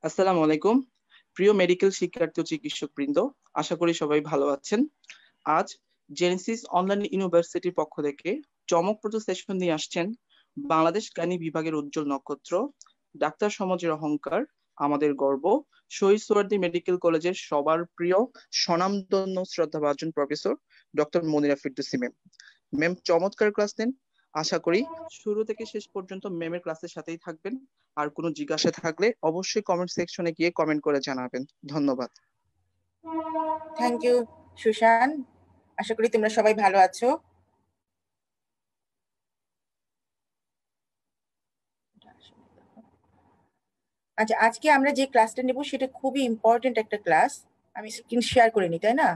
আসসালামু আলাইকুম। প্রিয় মেডিকেল শিক্ষার্থী ও চিকিৎসক বৃন্দ, আশা করি সবাই ভালো আছেন। আজ জেনেসিস অনলাইন ইউনিভার্সিটির পক্ষ থেকে চমকপ্রদ সেশন নিয়ে আসছেন বাংলাদেশ গাইনি বিভাগের উজ্জ্বল নক্ষত্র, ডাক্তার সমাজের অহংকার, আমাদের গর্ব, শহীদ সোহরাওয়ার্দী মেডিকেল কলেজের সবার প্রিয় স্বনামধন্য শ্রদ্ধাভাজন professor doctor Monira Firdousi ma'am. Ma'am চমৎকার ক্লাস নেন। আশা করি শুরু থেকে শেষ পর্যন্ত ম্যামের ক্লাসের সাথেই থাকবেন। আর কোনো জিজ্ঞাসা থাকলে অবশ্যই কমেন্ট সেকশনে গিয়ে কমেন্ট করে জানাবেন। ধন্যবাদ। থ্যাংক ইউ সুশান, আশা করি তোমরা সবাই ভালো আছো। আচ্ছা, আজকে আমরা যে ক্লাসটা নেব সেটা খুবই ইম্পর্টেন্ট একটা ক্লাস। আমি স্ক্রিন শেয়ার করে নি, তাই না?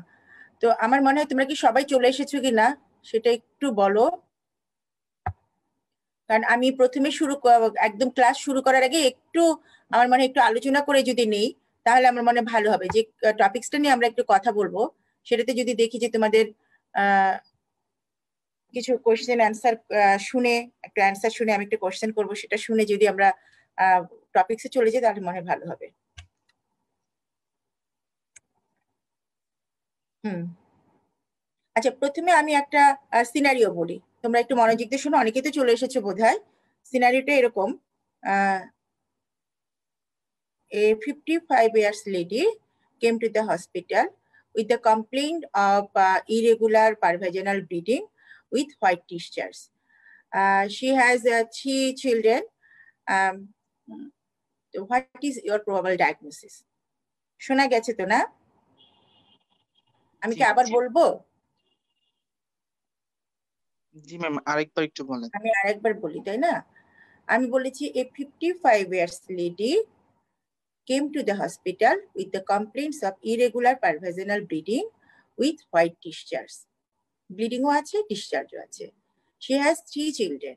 তো আমার মনে হয় তোমরা কি সবাই চলে এসেছো কিনা সেটা একটু বলো, কারণ আমি প্রথমে একদম ক্লাস শুরু করার আগে একটু আমার মনে হয় একটু আলোচনা করে যদি নেই তাহলে আমার মনে হয় ভালো হবে। যে টপিকসটা নিয়ে আমরা একটু কথা বলবো সেটাতে যদি দেখি যে তোমাদের কিছু কোয়েশ্চেন অ্যান্সার শুনে, একটা অ্যান্সার শুনে আমি একটা কোয়েশ্চেন করবো, সেটা শুনে যদি আমরা টপিকসে চলে যাই তাহলে মনে হয় ভালো হবে। হুম, আচ্ছা, প্রথমে আমি একটা সিনারিও বলি, তোমরা একটু মনোযোগ দিয়ে শোনো। অনেকেই তো চলে এসেছো বোধহয়। সিনারিওটা এরকম: a 55 years lady came to the hospital with the complaint of irregular pervaginal bleeding with white discharge. She has 3 children. Um, what is your probable diagnosis? শোনা গেছে তো না? আমি কি আবার বলবো? জি ম্যাম, আরেকবার একটু বলেন। আমি আরেকবার বলি, তাই না? আমি বলেছি a 55 years lady came to the hospital with the complaints of irregular pervaginal bleeding with white discharge. Bleeding ও আছে, discharge ও আছে. She has 3 children.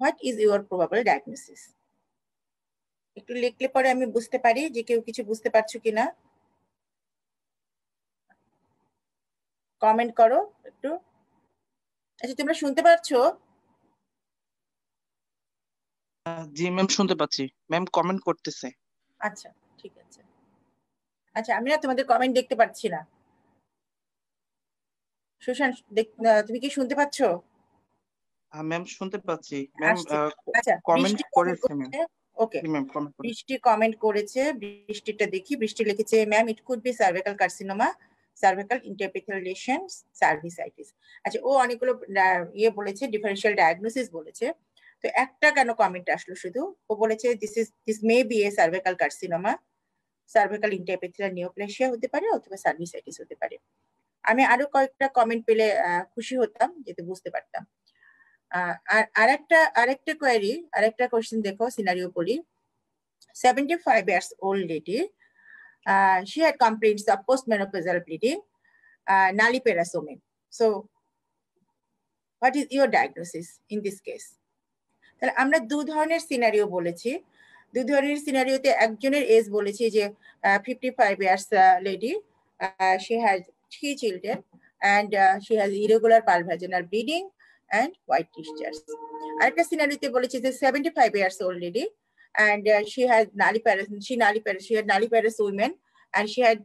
What is your probable diagnosis? একটু লিখলে পরে আমি বুঝতে পারি যে কেউ কিছু বুঝতে পারছো কিনা। কমেন্ট করো একটু। আচ্ছা, তোমরা শুনতে পাচ্ছো? জি ম্যাম, শুনতে পাচ্ছি। ম্যাম কমেন্ট করতেছে। আচ্ছা, ঠিক আছে। আচ্ছা, আমি না তোমাদের কমেন্ট দেখতে পাচ্ছি না। সুশান, তুমি কি শুনতে পাচ্ছো? ম্যাম শুনতে পাচ্ছি। ম্যাম আচ্ছা, কমেন্ট বৃষ্টি কমেন্ট করেছে ম্যাম। করেছে। ওকে, জি ম্যাম, কমেন্ট করেছে। বৃষ্টি কমেন্ট করেছে। বৃষ্টিটা দেখি। বৃষ্টি লিখেছে, ma'am it could be cervical carcinoma, cervical intraepithelial, cervicitis. আচ্ছা, ও অনেকগুলো ইয়ে বলেছে, ডিফারেন্সিয়াল ডায়াগনোসিস বলেছে। তো একটা কেন কমেন্ট আসলো শুধু? ও বলেছে this may be a cervical carcinoma, cervical intraepithelial neoplasia হতে পারে অথবা সার্ভিসাইটিস হতে পারে। আমি আরো কয়েকটা কমেন্ট পেলে খুশি হতাম, যেতে বুঝতে পারতাম। আর আরেকটা কোয়েরি, আরেকটা কোশ্চেন দেখো, সিনারিও বলি। 75 years old lady, she had complaints of postmenopausal bleeding, nulliparosome. So what is your diagnosis in this case? তাহলে আমরা দু ধরনের সিনারিও বলেছি। দু ধরনের সিনারিওতে একজনের এজ বলেছি যে 55 years lady, she has 3 children and she has irregular pervaginal bleeding and white discharge. আরেকটা সিনারিওতে বলেছি যে 75 years old lady and she had nulliparous women and she had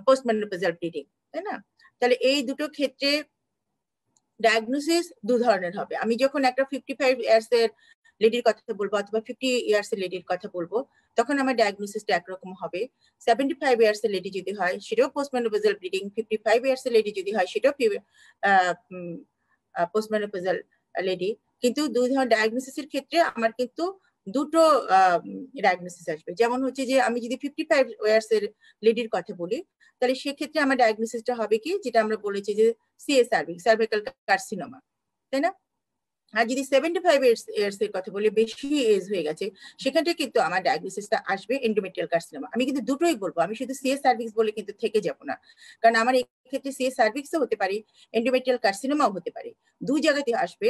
postmenopausal bleeding, তাই না? তাহলে এই দুটো ক্ষেত্রে ডায়াগনোসিস দু ধরনের হবে। আমি যখন একটা 55 ইয়ার্স এর লেডির কথা বলবো অথবা 50 ইয়ার্স এর লেডির কথা বলবো তখন আমার ডায়াগনোসিসটা একরকম হবে। 75 ইয়ার্স এর লেডি যদি হয় সেটাও পোস্টমেনোপজাল ব্লিডিং, 55 ইয়ার্স এর লেডি যদি হয় সেটাও পোস্টমেনোপজাল লেডি। কিন্তু দুই ধরনের ডায়াগনোসিসের ক্ষেত্রে আমার কিন্তু দুটো ডায়াগনোসিস আসবে। যেমন হচ্ছে যে আমি যদি 55 ইয়ার্স এর লেডির কথা বলি তাহলে সেক্ষেত্রে আমার ডায়াগনোসিসটা হবে কি, যেটা আমরা বলেছি যে সিএ সার্ভিক্স, সার্ভাইকাল কার্সিনোমা, তাই না? আর যদি 75 ইয়ার্স এর কথা বলি, বেশি এজ হয়ে গেছে, সেখানটা কিন্তু আমার ডায়াগনোসিসটা আসবে এন্ডোমেট্রিয়াল কার্সিনোমা। আমি কিন্তু দুটোই বলবো, আমি শুধু সিএ সার্ভিক্স বলে কিন্তু থেকে যাব না, কারণ আমার এই ক্ষেত্রে সিএ সার্ভিক্সও হতে পারে, এন্ডোমেট্রিয়াল কার্সিনোমাও হতে পারে। দুই জায়গাতে আসবে,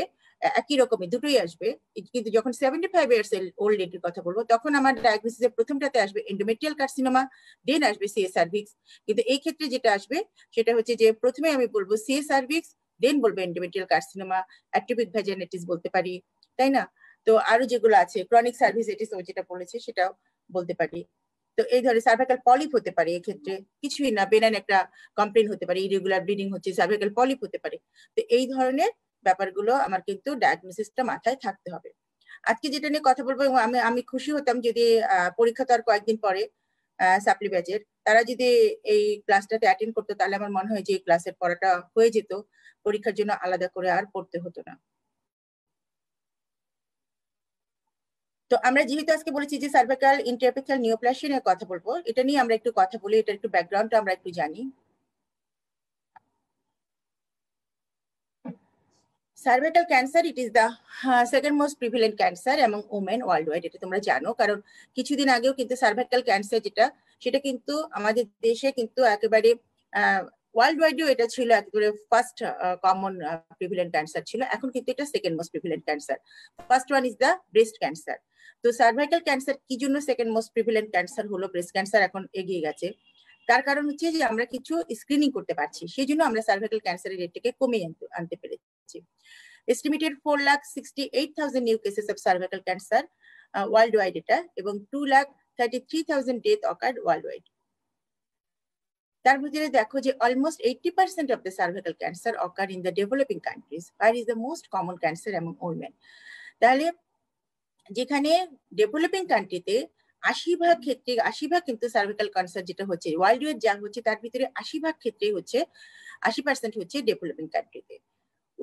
একই রকমই দুটোই আসবে। কিন্তু যখন 75 ইয়ার্স ওল্ড লেডির কথা বলবো তখন আমার ডায়াগনোসিসের প্রথমটাতে আসবে এন্ডোমেট্রিয়াল কার্সিনোমা, দেন আসবে সিএ সার্ভিক্স। কিন্তু এই ক্ষেত্রে যেটা আসবে সেটা হচ্ছে যে প্রথমে আমি বলবো সিএ সার্ভিক্স, দেন বলবো এন্ডোমেট্রিয়াল কার্সিনোমা, অ্যাট্রোপিক ভ্যাজাইনাইটিস বলতে পারি, তাই না? তো আরো যেগুলো আছে ক্রনিক সার্ভিসাইটিস ও যেটা বলেছে সেটাও বলতে পারি। তো এই ধরনের সার্ভাইকাল পলিপ হতে পারে, এক্ষেত্রে কিছুই না, বেনান একটা কমপ্লেন হতে পারে, ইরেগুলার ব্লিডিং হচ্ছে, সার্ভাইকাল পলিপ হতে পারে। তো এই ধরনের ব্যাপারগুলো আমার কিন্তু ডায়াগনোসিসটা মাথায় থাকতে হবে। আজকে যেটা নিয়ে কথা বলবো, এবং আমি খুশি হতাম যদি পরীক্ষা তো আর কয়েকদিন পরে সাপ্লি ব্যাচের, তারা যদি এই ক্লাসটাতে অ্যাটেন্ড করতো, তাহলে আমার মনে হয় যে এই ক্লাসের পড়াটা হয়ে যেত, পরীক্ষার জন্য আলাদা করে আর পড়তে হতো না। তো আমরা যেহেতু আজকে বলেছি যে সার্ভাইকাল ইন্টারএপিথেল নিওপ্লাসিয়া নিয়ে কথা বলবো, এটা নিয়ে আমরা একটু কথা বলি, এটা একটু ব্যাকগ্রাউন্ডটা আমরা একটু জানি। Cervical cancer it is the second most prevalent cancer among women world wide, এটা তোমরা জানো, কারণ কিছুদিন আগেও কিন্তু সার্ভাইকাল ক্যান্সার যেটা, সেটা কিন্তু আমাদের দেশে কিন্তু একেবারে ওয়ার্ল্ড ওয়াইডেও এটা ছিল একেবারে ফার্স্ট কমন প্রিভিলেন্ট ক্যান্সার ছিল, এখন কিন্তু এটা second most prevalent cancer. First one is the breast cancer. তো সার্ভাইকাল ক্যান্সার কি জন্য সেকেন্ড মোস্ট প্রিভিলেন্ট ক্যান্সার হলো, ব্রেস্ট ক্যান্সার এখন এগিয়ে গেছে, তার কারণ হচ্ছে যে আমরা কিছু স্ক্রিনিং করতে পারছি, সেই জন্য আমরা সার্ভাইকাল ক্যান্সারের রেটটাকে কমিয়ে আনতে পেরেছি। Estimated 4,68,000 new cases of cervical cancer worldwide এটা, এবং 2,33,000 death occurred worldwide. তার ভিতরে দেখো যে almost 80% of the cervical cancer occur in the developing countries, where is the most common cancer among women. তাহলে যেখানে ডেভেলপিং কান্ট্রিতে 80% ক্ষেত্রে 80% কিন্তু সার্ভিক্যাল ক্যান্সার যেটা হচ্ছে ওয়ার্ল্ড ওয়াইড যা হচ্ছে, তার ভিতরে 80% ক্ষেত্রেই হচ্ছে, 80% হচ্ছে ডেভেলপিং কান্ট্রিতে।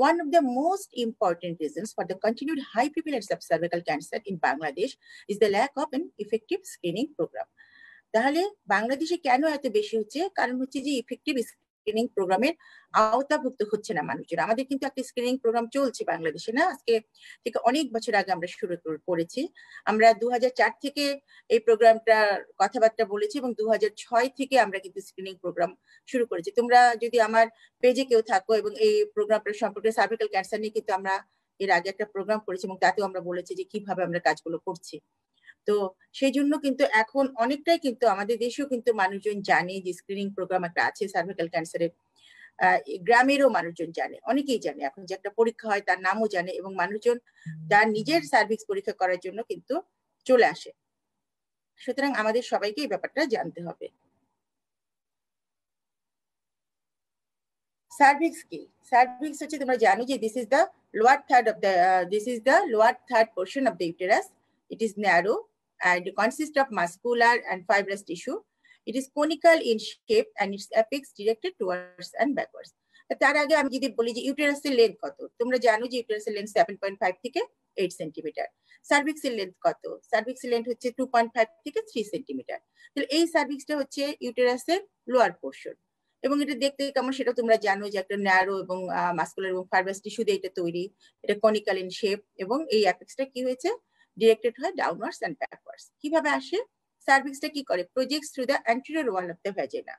One of the most important reasons for the continued high prevalence of cervical cancer in Bangladesh is the lack of an effective screening program. তাহলে বাংলাদেশে কেন এত বেশি হচ্ছে, কারণ হচ্ছে যে ইফেক্টিভ স্ক্রিনিং প্রোগ্রামের আওতাভুক্ত হচ্ছে না মানুষজন। আমাদের কিন্তু একটা স্ক্রিনিং প্রোগ্রাম চলছে বাংলাদেশে, না আজকে থেকে অনেক বছর আগে আমরা শুরু করেছি, আমরা 2004 থেকে এই প্রোগ্রামটা কথাবার্তা বলেছি, এবং 2006 থেকে আমরা কিন্তু স্ক্রিনিং প্রোগ্রাম শুরু করেছি। তোমরা যদি আমার পেজে কেউ থাকো, এবং এই প্রোগ্রামটা সম্পর্কে সার্ভিক্যাল ক্যান্সার নিয়ে কিন্তু আমরা এর আগে একটা প্রোগ্রাম করেছি, এবং তাতেও আমরা বলেছি যে কিভাবে আমরা কাজগুলো করছি। তো সেই জন্য কিন্তু এখন অনেকটাই কিন্তু আমাদের দেশেও কিন্তু মানুষজন জানে যে স্ক্রিনিং প্রোগ্রাম একটা আছে সার্ভিক্যাল ক্যান্সারের, গ্রামেরও মানুষজন জানে, অনেকেই জানে এখন যে একটা পরীক্ষা হয়, তার নামও জানে, এবং মানুষজন তার নিজের সার্ভিক্স পরীক্ষা করার জন্য কিন্তু চলে আসে। সুতরাং আমাদের সবাইকে এই ব্যাপারটা জানতে হবে। সার্ভিক্স কি? সার্ভিক্স হচ্ছে, তোমরা জানো যে this is the lower third of the portion of the uterus. It is narrow and consists of muscular and fibrous tissue. It is conical in shape and its apex directed towards and backwards. তার আগে আমি যদি বলি যে ইউটেরাসের length কত, তোমরা জানো যে ইউটেরাসের লেন্থ 7.5 থেকে 8 সেন্টিমিটার। সার্ভিক্সের লেন্থ কত? সার্ভিক্সের লেন্থ হচ্ছে 2.5 থেকে 3 সেন্টিমিটার। তাহলে এই সার্ভিক্সটা হচ্ছে ইউটেরাসের লোয়ার পোর্শন, এবং এটা দেখতে কেমন সেটা তোমরা জানো যে একটা ন্যারো এবং মাসকুলার এবং ফাইব্রাস টিস্যু দিয়ে এটা তৈরি, এটা কনিক্যাল ইন শেপ, এবং এই অ্যাপেক্সটা কি হয়েছে, ডিরেক্টেড হয় ডাউনওয়ার্ডস এন্ড ব্যাকওয়ার্ডস। কিভাবে আসে? সার্ভিক্সটা কি করে, projects through the anterior wall of the vagina,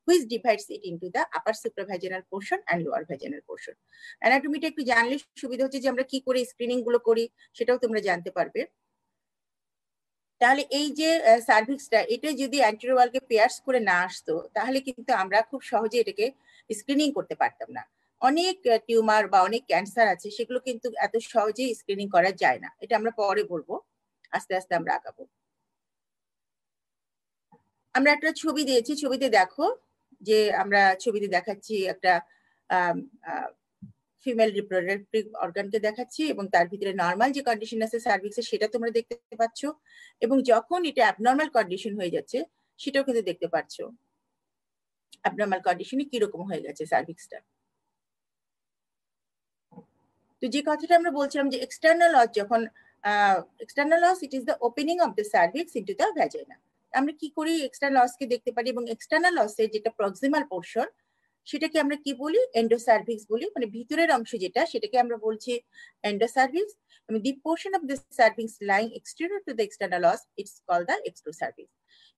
which divides it into the upper supravaginal portion and lower vaginal portion. অ্যানাটমিটা একটু জানলে সুবিধা হচ্ছে যে আমরা কি করে স্ক্রিনিং গুলো করি সেটাও তোমরা জানতে পারবে। তাহলে এই যে সার্ভিক্সটা, এটা যদি অ্যান্টেরিয়র ওয়ালকে পিয়ার্স করে না আসতো, তাহলে কিন্তু আমরা খুব সহজে এটাকে স্ক্রিনিং করতে পারতাম না। অনেক টিউমার বা অনেক ক্যান্সার আছে, সেগুলো কিন্তু এত সহজেই স্ক্রিনিং করা যায় না, এটা আমরা পরে বলবো, আস্তে আস্তে আমরা আগাবো। আমরা একটা ছবি দিয়েছি, ছবিতে দেখো যে আমরা ছবিতে দেখাচ্ছি একটা ফিমেল রিপ্রোডাক্টিভ অর্গানকে দেখাচ্ছি, এবং তার ভিতরে নর্মাল যে কন্ডিশন আছে সার্ভিক্সের সেটা তোমরা দেখতে পাচ্ছ, এবং যখন এটা অ্যাবনর্মাল কন্ডিশন হয়ে যাচ্ছে সেটাও কিন্তু দেখতে পাচ্ছ, অ্যাবনর্মাল কন্ডিশনে কিরকম হয়ে গেছে সার্ভিক্সটা। তো যে কথাটা আমরা বলছিলাম যে এক্সটার্নাল লস, যখন external os it is the opening of the cervix into the vagina. আমরা কি করি, এক্সটার্নাল লসকে দেখতে পারি, এবং এক্সটার্নাল লসের যেটা প্রক্সিমাল পোর্শন সেটাকে আমরা কি বলি, এন্ডোসার্ভিক্স বলি, মানে ভিতরের অংশ যেটা সেটাকে আমরা বলছি এন্ডোসার্ভিক্স, এবং the portion of the cervix lying exterior to the external os it's called the exocervix,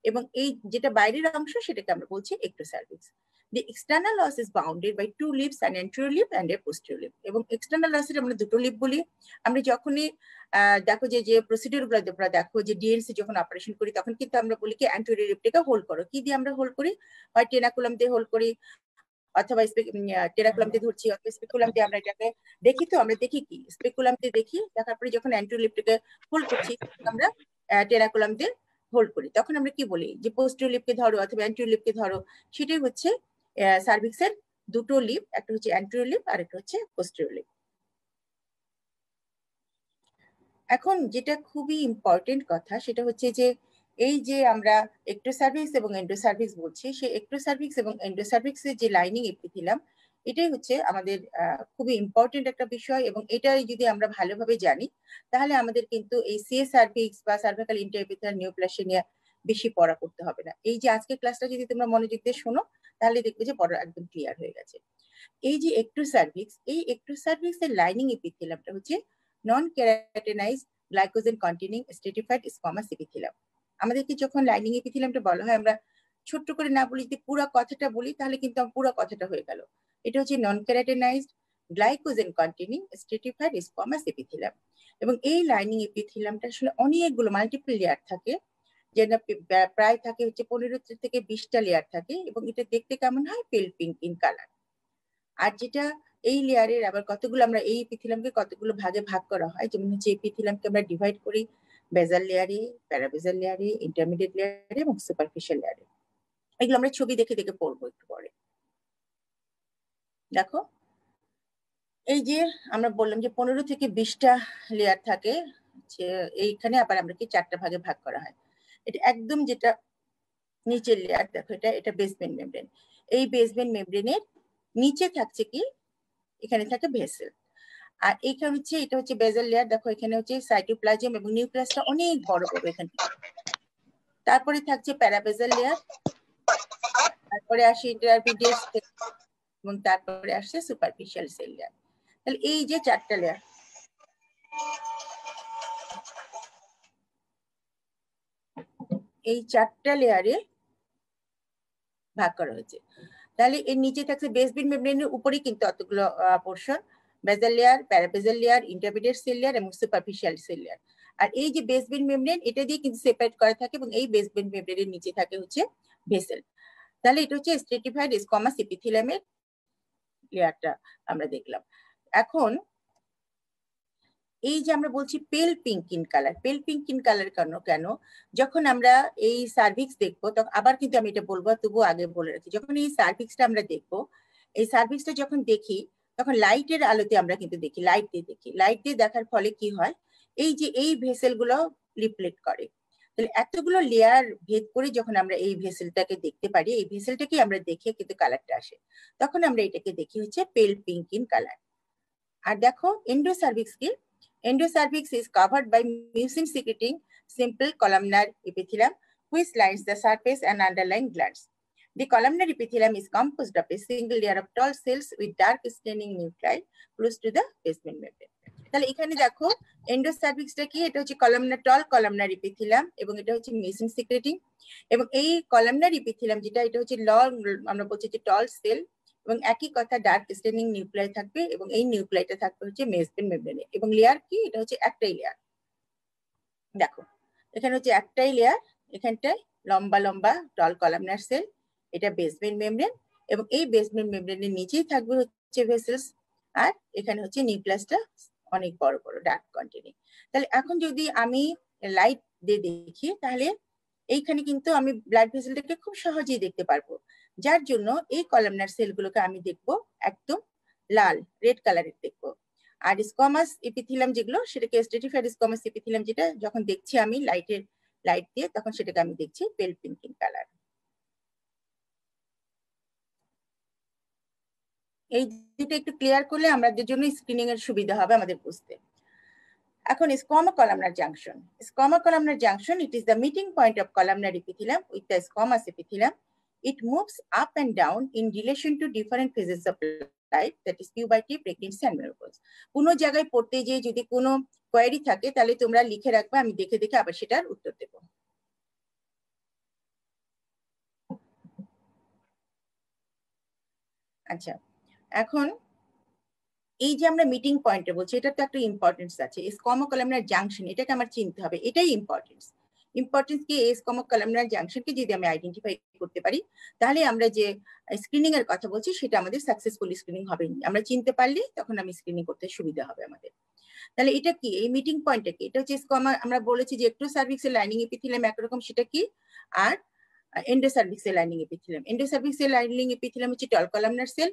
এবং এই যেটা বাইরের অংশ সেটাকে আমরা বলছি ectocervix. The external os is bounded by two lips, an anterior lip and a posterior lip. এবং external লসের আমরা দুটো লিপ বলি। আমরা যখনই দেখো যে প্রসিডিউর গুলো তোমরা দেখো যে ডিএনসি যখন অপারেশন করি, তখন কিন্তু আমরা বলি কি অ্যান্টেরিয়র লিপটাকে হোল্ড করো, কি দিয়ে আমরা হোল্ড করি, হয় টেনাকুলাম দিয়ে হোল্ড করি, অথবা টেরাকুলামতে ধরছি অথবা স্পেকুলামতে আমরা এটাকে দেখি। তো আমরা দেখি কি স্পেকুলামতে দেখি, দেখার পরে যখন অ্যান্টেরিয়র লিপটাকে হোল্ড করছি আমরা টেরাকুলামতে হোল্ড করি, তখন আমরা কি বলি যে পোস্টেরিয়র লিপকে ধরো অথবা অ্যান্টেরিয়র লিপকে ধরো। সেটাই হচ্ছে সার্ভিক্সের দুটো লিপ, একটা হচ্ছে অ্যান্টেরিয়র লিপ আর একটা হচ্ছে পোস্টেরিয়র লিপ। এখন যেটা খুবই ইম্পর্টেন্ট কথা সেটা হচ্ছে যে এই যে আমরা এক্টোসার্ভিক্স এবং এন্ডোসার্ভিক্স বলছি, সেই এক্টোসার্ভিক্স এবং এন্ডোসার্ভিক্সের যে লাইনিং এপিথেলিয়াম এটাই হচ্ছে আমাদের খুবই ইম্পর্টেন্ট একটা বিষয়। এবং এটাই যদি আমরা ভালোভাবে জানি তাহলে আমাদের কিন্তু এই সিএ সার্ভিক্স বা সার্ভিক্যাল ইন্টারএপিথেলিয়াল নিওপ্লাসিয়া নিয়ে বেশি পড়া করতে হবে না। এই যে আজকের ক্লাসটা যদি তোমরা মনোযোগ দিয়ে শোনো তাহলে দেখবে যে পড়া একদম ক্লিয়ার হয়ে গেছে। এই যে এক্টোসার্ভিক্স, এই এক্টোসার্ভিক্স এর লাইনিং এপিথেলিয়ামটা হচ্ছে non keratinised glycogen containing stratified squamous epithelium. আমাদেরকে যখন লাইনিং এপিথেলিয়ামটা বলা হয় আমরা ছোট্ট করে না বলি, যদি পুরো কথাটা বলি তাহলে কিন্তু পুরো কথাটা হয়ে গেল। এটা হচ্ছে non keratinised glycogen containing stratified squamous epithelium. এবং এই লাইনিং এপিথেলিয়ামটা আসলে অনেকগুলো মাল্টিপল লেয়ার থাকে, যেটা প্রায় থাকে হচ্ছে 15 থেকে 20টা লেয়ার থাকে। এবং এটা দেখতে কেমন হয়, পেল পিঙ্ক ইন কালার। আর যেটা এই লেয়ারের আবার কতগুলো আমরা এই এপিথেলিয়ামকে কতগুলো ভাগে ভাগ করা হয়, যেমন হচ্ছে এপিথেলিয়ামকে আমরা ডিভাইড করি বেজাল লেয়ারে, প্যারাবেজাল লেয়ারে, ইন্টারমিডিয়েট লেয়ারে এবং সুপারফিশিয়াল লেয়ারে। এগুলো আমরা ছবি দেখে দেখে পড়বো একটু পরে। দেখো এই যে আমরা বললাম যে 15 থেকে 20টা লেয়ার থাকে, এইখানে আবার আমরা কি 4টা ভাগে ভাগ করা হয়। এটা একদম যেটা নিচের লেয়ার, দেখো এটা বেসমেন্ট মেমব্রেন। এই বেসমেন্ট মেমব্রেনের নিচে থাকছে কি, এখানে থাকে ভেসেল। আর এইখানে হচ্ছে এটা হচ্ছে বেজাল লেয়ার। দেখো এখানে হচ্ছে সাইটোপ্লাজম এবং নিউক্লিয়াসটা অনেক বড় বড় এখানে। তারপরে থাকছে প্যারাবেজাল লেয়ার, তারপরে আসে ইন্টারমিডিয়েট এবং তারপরে আসছে সুপারফিশিয়াল সেল লেয়ার। তাহলে এই যে 4টা লেয়ার, এই 4টা লেয়ারে ভাগ করা হয়েছে। তাহলে এর নিচে থাকছে বেসমেন্ট মেমব্রেনের উপরে কিন্তু অতগুলো portion, basal layer, parabasal layer, intermediate cell layer এবং সুপারফিশিয়াল সেল লেয়ার। আর এই যে বেসমেন্ট মেমব্রেন এটা দিয়ে কিন্তু সেপারেট করা থাকে এবং এই বেসমেন্ট মেমব্রেনের নিচে থাকে হচ্ছে ভেসেল। তাহলে এটা হচ্ছে স্ট্রেটিফাইড স্কোয়ামাস এপিথেলিয়ামের লেয়ারটা আমরা দেখলাম। এখন এই যে আমরা বলছি পেল পিঙ্ক ইন কালার, পেল পিঙ্ক ইন কালার কেন, যখন আমরা এই সার্ভিক্স দেখবো তখন আবার কিন্তু আমি এটা বলবো, তবুও আগে বলে রাখি, যখন এই সার্ভিক্সটা আমরা দেখবো, এই সার্ভিক্সটা যখন দেখি তখন লাইটের আলোতে আমরা কিন্তু দেখি, লাইট দিয়ে দেখি। লাইট দিয়ে দেখার ফলে কি হয়, এই যে এই ভেসেল গুলো রিফ্লেক্ট করে। তাহলে এতগুলো লেয়ার ভেদ করে যখন আমরা এই ভেসেলটাকে দেখতে পারি, এই ভেসেলটাকে আমরা দেখে কিন্তু কালারটা আসে, তখন আমরা এটাকে দেখি হচ্ছে পেল পিঙ্ক ইন কালার। আর দেখো এন্ডোসার্ভিক্স কি, endocervix is covered by mucin secreting simple columnar epithelium which lines the surface and underlying glands. The columnar epithelium is composed of a single layer of tall cells with dark staining nuclei close to the basement membrane. তাহলে এখানে দেখো এন্ডোসার্ভিক্সটা কি, এটা হচ্ছে columnar টল columnar epithelium এবং এটা হচ্ছে mucin secreting. এবং এই কলামনার এপিথেলিয়াম যেটা, এটা হচ্ছে লং, আমরা বলছি যে টল সেল এবং একই কথা ডার্ক স্টেনিং নিউক্লিয়াই থাকবে এবং এই নিউক্লিয়াইটা থাকবে হচ্ছে বেসমেন্ট মেমব্রেনে। এবং লেয়ার কি, এটা হচ্ছে একটাই লেয়ার। দেখো এখানে হচ্ছে একটাই লেয়ার, এখানটায় লম্বা লম্বা টল কলামনার সেল, এটা বেসমেন্ট মেমব্রেন এবং এই বেসমেন্ট মেমব্রেনের নিচেই থাকবে হচ্ছে ভেসেলস। আর এখানে হচ্ছে নিউক্লিয়াসটা অনেক বড় বড় ডার্ক কন্টেনিং। তাহলে এখন যদি আমি লাইট দিয়ে দেখি তাহলে এইখানে কিন্তু আমি ব্লাড ভেসেলটাকে খুব সহজেই দেখতে পারবো, যার জন্য এই কলামনার সেলগুলোকে আমি দেখবো একদম লাল, রেড কালারের দেখবো। আর স্কোয়ামাস এপিথেলিয়াম যেগুলো, সেটাকে স্ট্রেটিফাইড স্কোয়ামাস এপিথেলিয়াম যেটা যখন দেখছি আমি লাইট দিয়ে, তখন সেটাকে আমি দেখছি পেল পিঙ্ক ইন কালার। এই দুটো একটু ক্লিয়ার করলে আমাদের জন্য স্ক্রিনিং এর সুবিধা হবে আমাদের বুঝতে। এখন squamo columnar junction, squamo columnar junction, it is the meeting point of columnar epithelium with the squamous epithelium. It moves up and down in relation to different phases of life, that is puberty, pregnancy and menopause. কোনো জায়গায় পড়তে গিয়ে যদি কোনো query থাকে তাহলে তোমরা লিখে রাখবে, আমি দেখে দেখে আবার সেটার উত্তর দেব। আচ্ছা, এখন এই যে আমরা মিটিং পয়েন্টে বলছি, এটা তো একটা ইম্পর্টেন্স আছে। স্কোয়ামা কলামনার জাংশন, এটাকে আমার চিনতে হবে, এটাই ইম্পর্টেন্স। ইম্পর্টেন্স কি, এস কমা কলামনার জাংশনকে যদি আমি আইডেন্টিফাই করতে পারি, তাহলে আমরা যে স্ক্রিনিং এর কথা বলছি সেটা আমাদের সাকসেসফুল স্ক্রিনিং হবে। আমরা চিনতে পারলে তখন আমি স্ক্রিনিং করতে সুবিধা হবে আমাদের। তাহলে এটা কি, এই মিটিং পয়েন্টটা কি? এটা হচ্ছে স্কমা, আমরা বলেছি যে একটু সার্ভিক্সের লাইনিং এপিথেলিয়াম একরকম, সেটা কি? আর এন্ডোসার্ভিক্সের লাইনিং এপিথেলিয়াম, এন্ডোসার্ভিক্সের লাইনিং এপিথেলিয়াম হচ্ছে টল কলামনার সেল,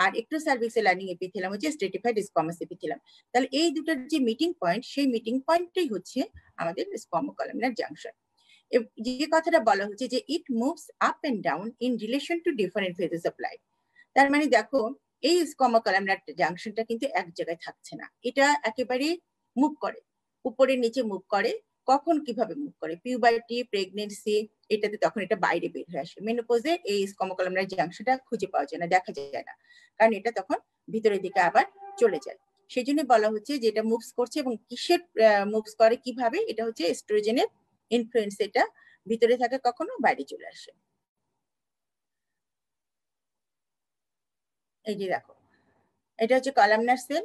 আর এক্টোসার্ভিক্সের লাইনিং এপিথেলিয়াম হচ্ছে স্ট্রেটিফাইড স্কোয়ামাস এপিথেলিয়াম। তাহলে এই দুটোর যে মিটিং পয়েন্ট, সেই মিটিং পয়েন্টটাই হচ্ছে আমাদের স্কোয়ামো কলামনার জাংশন। যে কথাটা বলা হচ্ছে যে it moves up and down in relation to different phases of life. তার মানে দেখো এই স্কোয়ামো কলামনার জাংশনটা কিন্তু এক জায়গায় থাকছে না, এটা একেবারে মুভ করে, উপরে নিচে মুভ করে। কখন কিভাবে মুভ করে? পিউবার্টি, প্রেগনেন্সি, এটাতে তখন এটা বাইরে বের হয়ে আসে। মেনোপজে এই স্কোয়ামো কলামনার জাংশনটা খুঁজে পাওয়া যায় না, দেখা যায় না, কারণ এটা তখন ভিতরের দিকে আবার চলে যায়। সেই জন্য বলা হচ্ছে যে এটা মুভস করছে, এবং কিসের মুভস করে, কিভাবে? এটা হচ্ছে এস্ট্রোজেনের ইনফ্লুয়েন্স, এটা ভিতরে থাকে, কখনো বাইরে চলে আসে। এই যে দেখো, এটা হচ্ছে কলামনার সেল,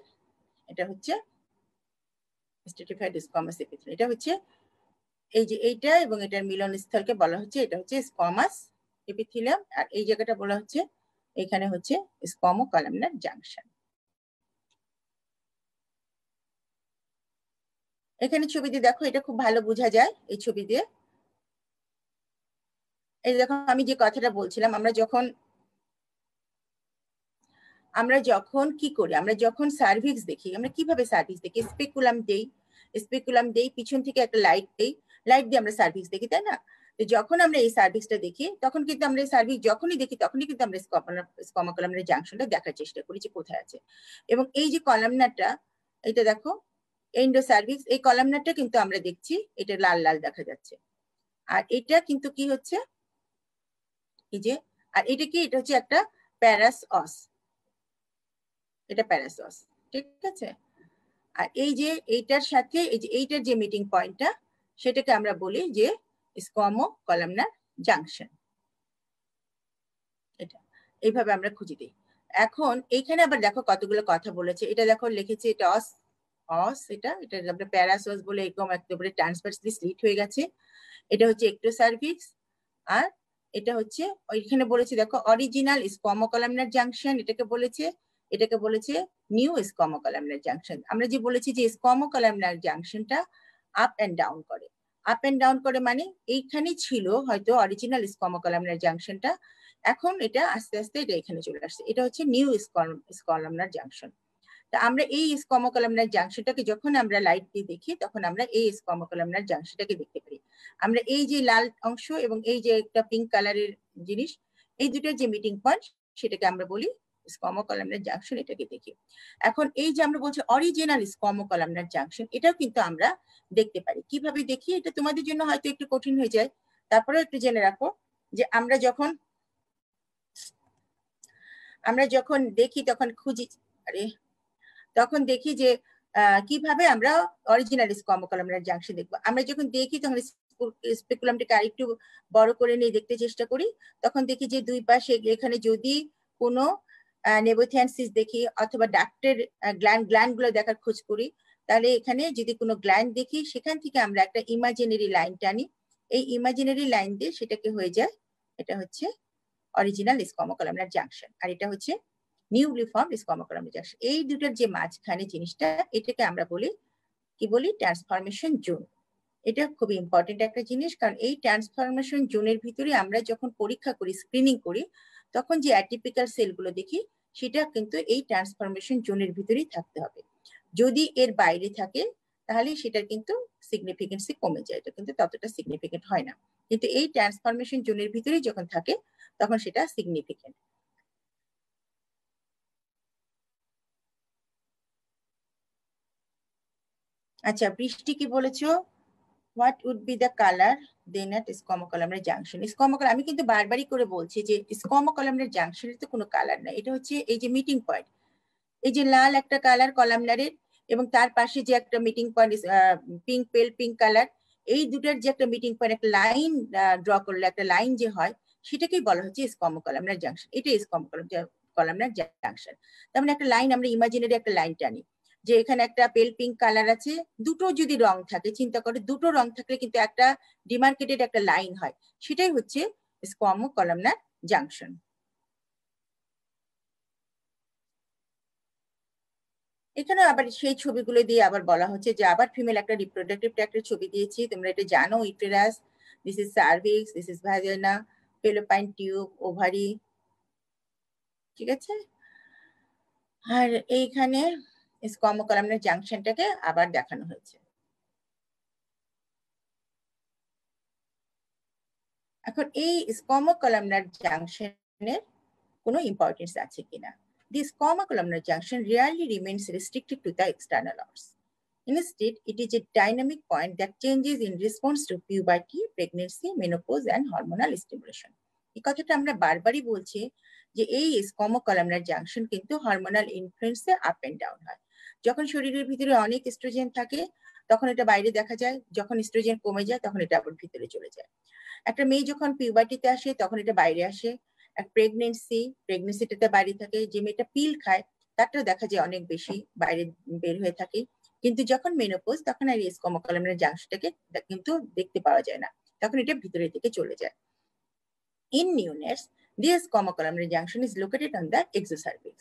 এটা হচ্ছে স্ট্রেটিফাইড স্কোয়ামাস এপিথেলিয়াম, এটা হচ্ছে এই যে এইটা এবং এটার মিলনস্থলকে বলা হচ্ছে, এটা হচ্ছে স্কোয়ামাস এপিথেলিয়াম, আর এই জায়গাটা বলা হচ্ছে, এখানে হচ্ছে স্কোয়ামো কলামনার জাংশন। এখানে ছবি দিয়ে দেখো, এটা খুব ভালো বোঝা যায় এই ছবি দিয়ে। এই দেখো, আমি যে কথাটা বলছিলাম, আমরা যখন কি করি, আমরা যখন সার্ভিক্স দেখি, আমরা কিভাবে সার্ভিক্স দেখি? স্পেকুলাম দেই, পিছন থেকে একটা লাইট দিয়ে আমরা সার্ভিক্স দেখি, তাই না? যখন আমরা এই সার্ভিক্সটা দেখি, তখন কিন্তু আমরা এই সার্ভিক্স যখনই দেখি, তখনই কিন্তু আমরা স্কোয়ামা কলামনার জাংশনটা দেখার চেষ্টা করি যে কোথায় আছে। এবং এই যে কলামনারটা, এটা দেখো এন্ডোসার্ভিক্স, এই কলামনারটা কিন্তু আমরা দেখছি, এটা লাল লাল দেখা যাচ্ছে। আর এটা কিন্তু কি হচ্ছে, এই যে, আর এটা কি, এটা হচ্ছে একটা প্যারাসঅস, এটা প্যারাসঅস, ঠিক আছে? আর এই যে এইটার সাথে এই যে এইটার যে মিটিং পয়েন্টটা, সেটাকে আমরা বলি যে স্কোয়ামো কলামনার জাংশন। এটা এইভাবে আমরা খুঁজে দিই। এখন এইখানে আবার দেখো কতগুলো কথা বলেছে, এটা দেখো লিখেছে, এটা এটা আমরা প্যারাসঅস বলে একদম একেবারে ট্রান্সভার্সলি স্লিট হয়ে গেছে। এটা হচ্ছে এক্টোসার্ভিক্স, আর এটা হচ্ছে ওইখানে বলেছে দেখো অরিজিনাল স্কোয়ামো কলামনার জাংশন, এটাকে বলেছে নিউ স্কোয়ামো কলামনার জাংশন। আমরা যে বলেছি যে স্কোয়ামো কলামনার জাংশনটা আপ এন্ড ডাউন করে, মানে এইখানে ছিল হয়তো অরিজিনাল স্কোয়ামো কলামনার জাংশনটা, এখন এটা আস্তে আস্তে এটা এখানে চলে আসছে, এটা হচ্ছে নিউ কলামনার জাংশন। তা আমরা এই স্কোয়ামো কলামনার জাংশনটাকে যখন আমরা লাইট দিয়ে দেখি, তখন আমরা এই স্কোয়ামো কলামনার জাংশনটাকে দেখতে পারি। আমরা এই যে লাল অংশ এবং এই যে একটা পিঙ্ক কালারের জিনিস, এই দুটোর যে মিটিং পয়েন্ট, সেটাকে আমরা বলি স্কোয়ামো কলামনার জাংশন, এটাকে দেখি। এখন এই যে আমরা বলছি অরিজিনাল স্কোয়ামো কলামনার জাংশন, এটাও কিন্তু আমরা দেখতে পারি। কিভাবে দেখি? এটা তোমাদের জন্য হয়তো একটু কঠিন হয়ে যায়, তারপরেও একটু জেনে রাখো যে আমরা যখন দেখি, তখন দেখি যে কিভাবে আমরা অরিজিনাল স্কোয়ামো কলামনার জাংশন দেখবো। আমরা যখন দেখি, তখন স্পেকুলামটাকে আরেকটু বড় করে নিয়ে দেখতে চেষ্টা করি, তখন দেখি যে দুই পাশে এখানে যদি কোনো নেবোথিয়ানসিস দেখি, অথবা ডাক্টের গ্ল্যান্ড গুলো দেখার খোঁজ করি, তাহলে এখানে যদি কোনো গ্ল্যান্ড দেখি, সেখান থেকে আমরা একটা ইমাজিনারি লাইন টানি, এই ইমাজিনারি লাইন দিয়ে সেটাকে হয়ে যায়, এটা হচ্ছে অরিজিনাল স্কোয়ামো কলামনার জাংশন, আর এটা হচ্ছে নিউলি ফর্ম স্কোয়ামো কলামনার জাংশন। এই দুটোর যে মাঝখানে জিনিসটা, এটাকে আমরা বলি ট্রান্সফরমেশন জোন। এটা খুব ইম্পর্টেন্ট একটা জিনিস, কারণ এই ট্রান্সফরমেশন জোনের ভিতরে আমরা যখন পরীক্ষা করি, স্ক্রিনিং করি, তখন যে অ্যাটিপিক্যাল সেলগুলো দেখি, সেটা কিন্তু এই ট্রান্সফরমেশন জোনের ভিতরেই থাকতে হবে। যদি এর বাইরে থাকে, তাহলে সেটার কিন্তু সিগনিফিকেন্সি কমে যায়, এটা কিন্তু ততটা সিগনিফিকেন্ট হয় না। কিন্তু এই ট্রান্সফরমেশন জোনের ভিতরেই যখন থাকে, তখন সেটা সিগনিফিকেন্ট। আচ্ছা, বৃষ্টি কি বলেছো? What would be the colour then at squamo columnar junction? Squamo column, আমি কিন্তু বারবারই করে বলছি যে স্কোয়ামো কলামনার জাংশনের তো কোনো কালার নাই, এটা হচ্ছে এই যে মিটিং পয়েন্ট, এই যে লাল একটা কালার কলামনারের, এবং তার পাশে যে একটা মিটিং পয়েন্ট পিঙ্ক কালার, এই দুটার যে একটা মিটিং পয়েন্ট, একটা লাইন ড্র করলে একটা লাইন যে হয়, সেটাকেই বলা হচ্ছে স্কোয়ামো কলামনার জাংশন। এটা স্কোয়ামো কলামনার জাংশন। তার মানে একটা লাইন, আমরা ইমাজিনারি একটা লাইন টানি, যে এখানে একটা পেল পিঙ্ক কালার আছে, দুটো যদি রং থাকে, চিন্তা করে দুটো রং থাকলে কিন্তু একটা ডিমার্কেটেড একটা লাইন হয়, সেটাই হচ্ছে স্কোয়ামো কলামনার জাংশন। এখানে আবার সেই ছবিগুলো দিয়ে আবার বলা হচ্ছে যে আবার ফিমেল একটা রিপ্রোডাক্টিভ ট্র্যাক্টের ছবি দিয়েছি, তোমরা এটা জানো, uterus, this is cervix, this is vagina, fallopian tube, ovary, ঠিক আছে। আর এইখানে স্কোয়ামো কলামনার জাংশনটাকে আবার দেখানো হয়েছে। এখন এই স্কোয়ামো কলামনার জাংশনের কোনো ইম্পর্টেন্স আছে কিনা। The squamous columnar junction rarely remains restricted to the external ORs. Instead, it is a dynamic point that changes in response to puberty, pregnancy, menopause, and hormonal stimulation. এই কথাটা আমরা বারবারই বলছি যে এই স্কোয়ামো কলামনার জাংশন কিন্তু হরমোনাল ইনফ্লুয়েন্সে আপ এন্ড ডাউন হয়। যখন শরীরের ভিতরে অনেক এস্ট্রোজেন থাকে তখন এটা বাইরে দেখা যায়, যখন এস্ট্রোজেন কমে যায় তখন এটা আবার ভিতরে চলে যায়। একটা মেয়ে যখন পিউবার্টিতে আসে তখন এটা বাইরে আসে, প্রেগনেন্সিটাতে বাইরে থাকে, যে মেয়েটা পিল খায় তারটাও দেখা যায় অনেক বেশি বাইরে বের হয়ে থাকে, কিন্তু যখন মেনোপজ তখন আর স্কোয়ামো কলামনার জাংশনটাকে কিন্তু দেখতে পাওয়া যায় না, তখন এটা ভিতরের দিকে চলে যায়। In neonates, the squamous columnar junction is located on the exocervix.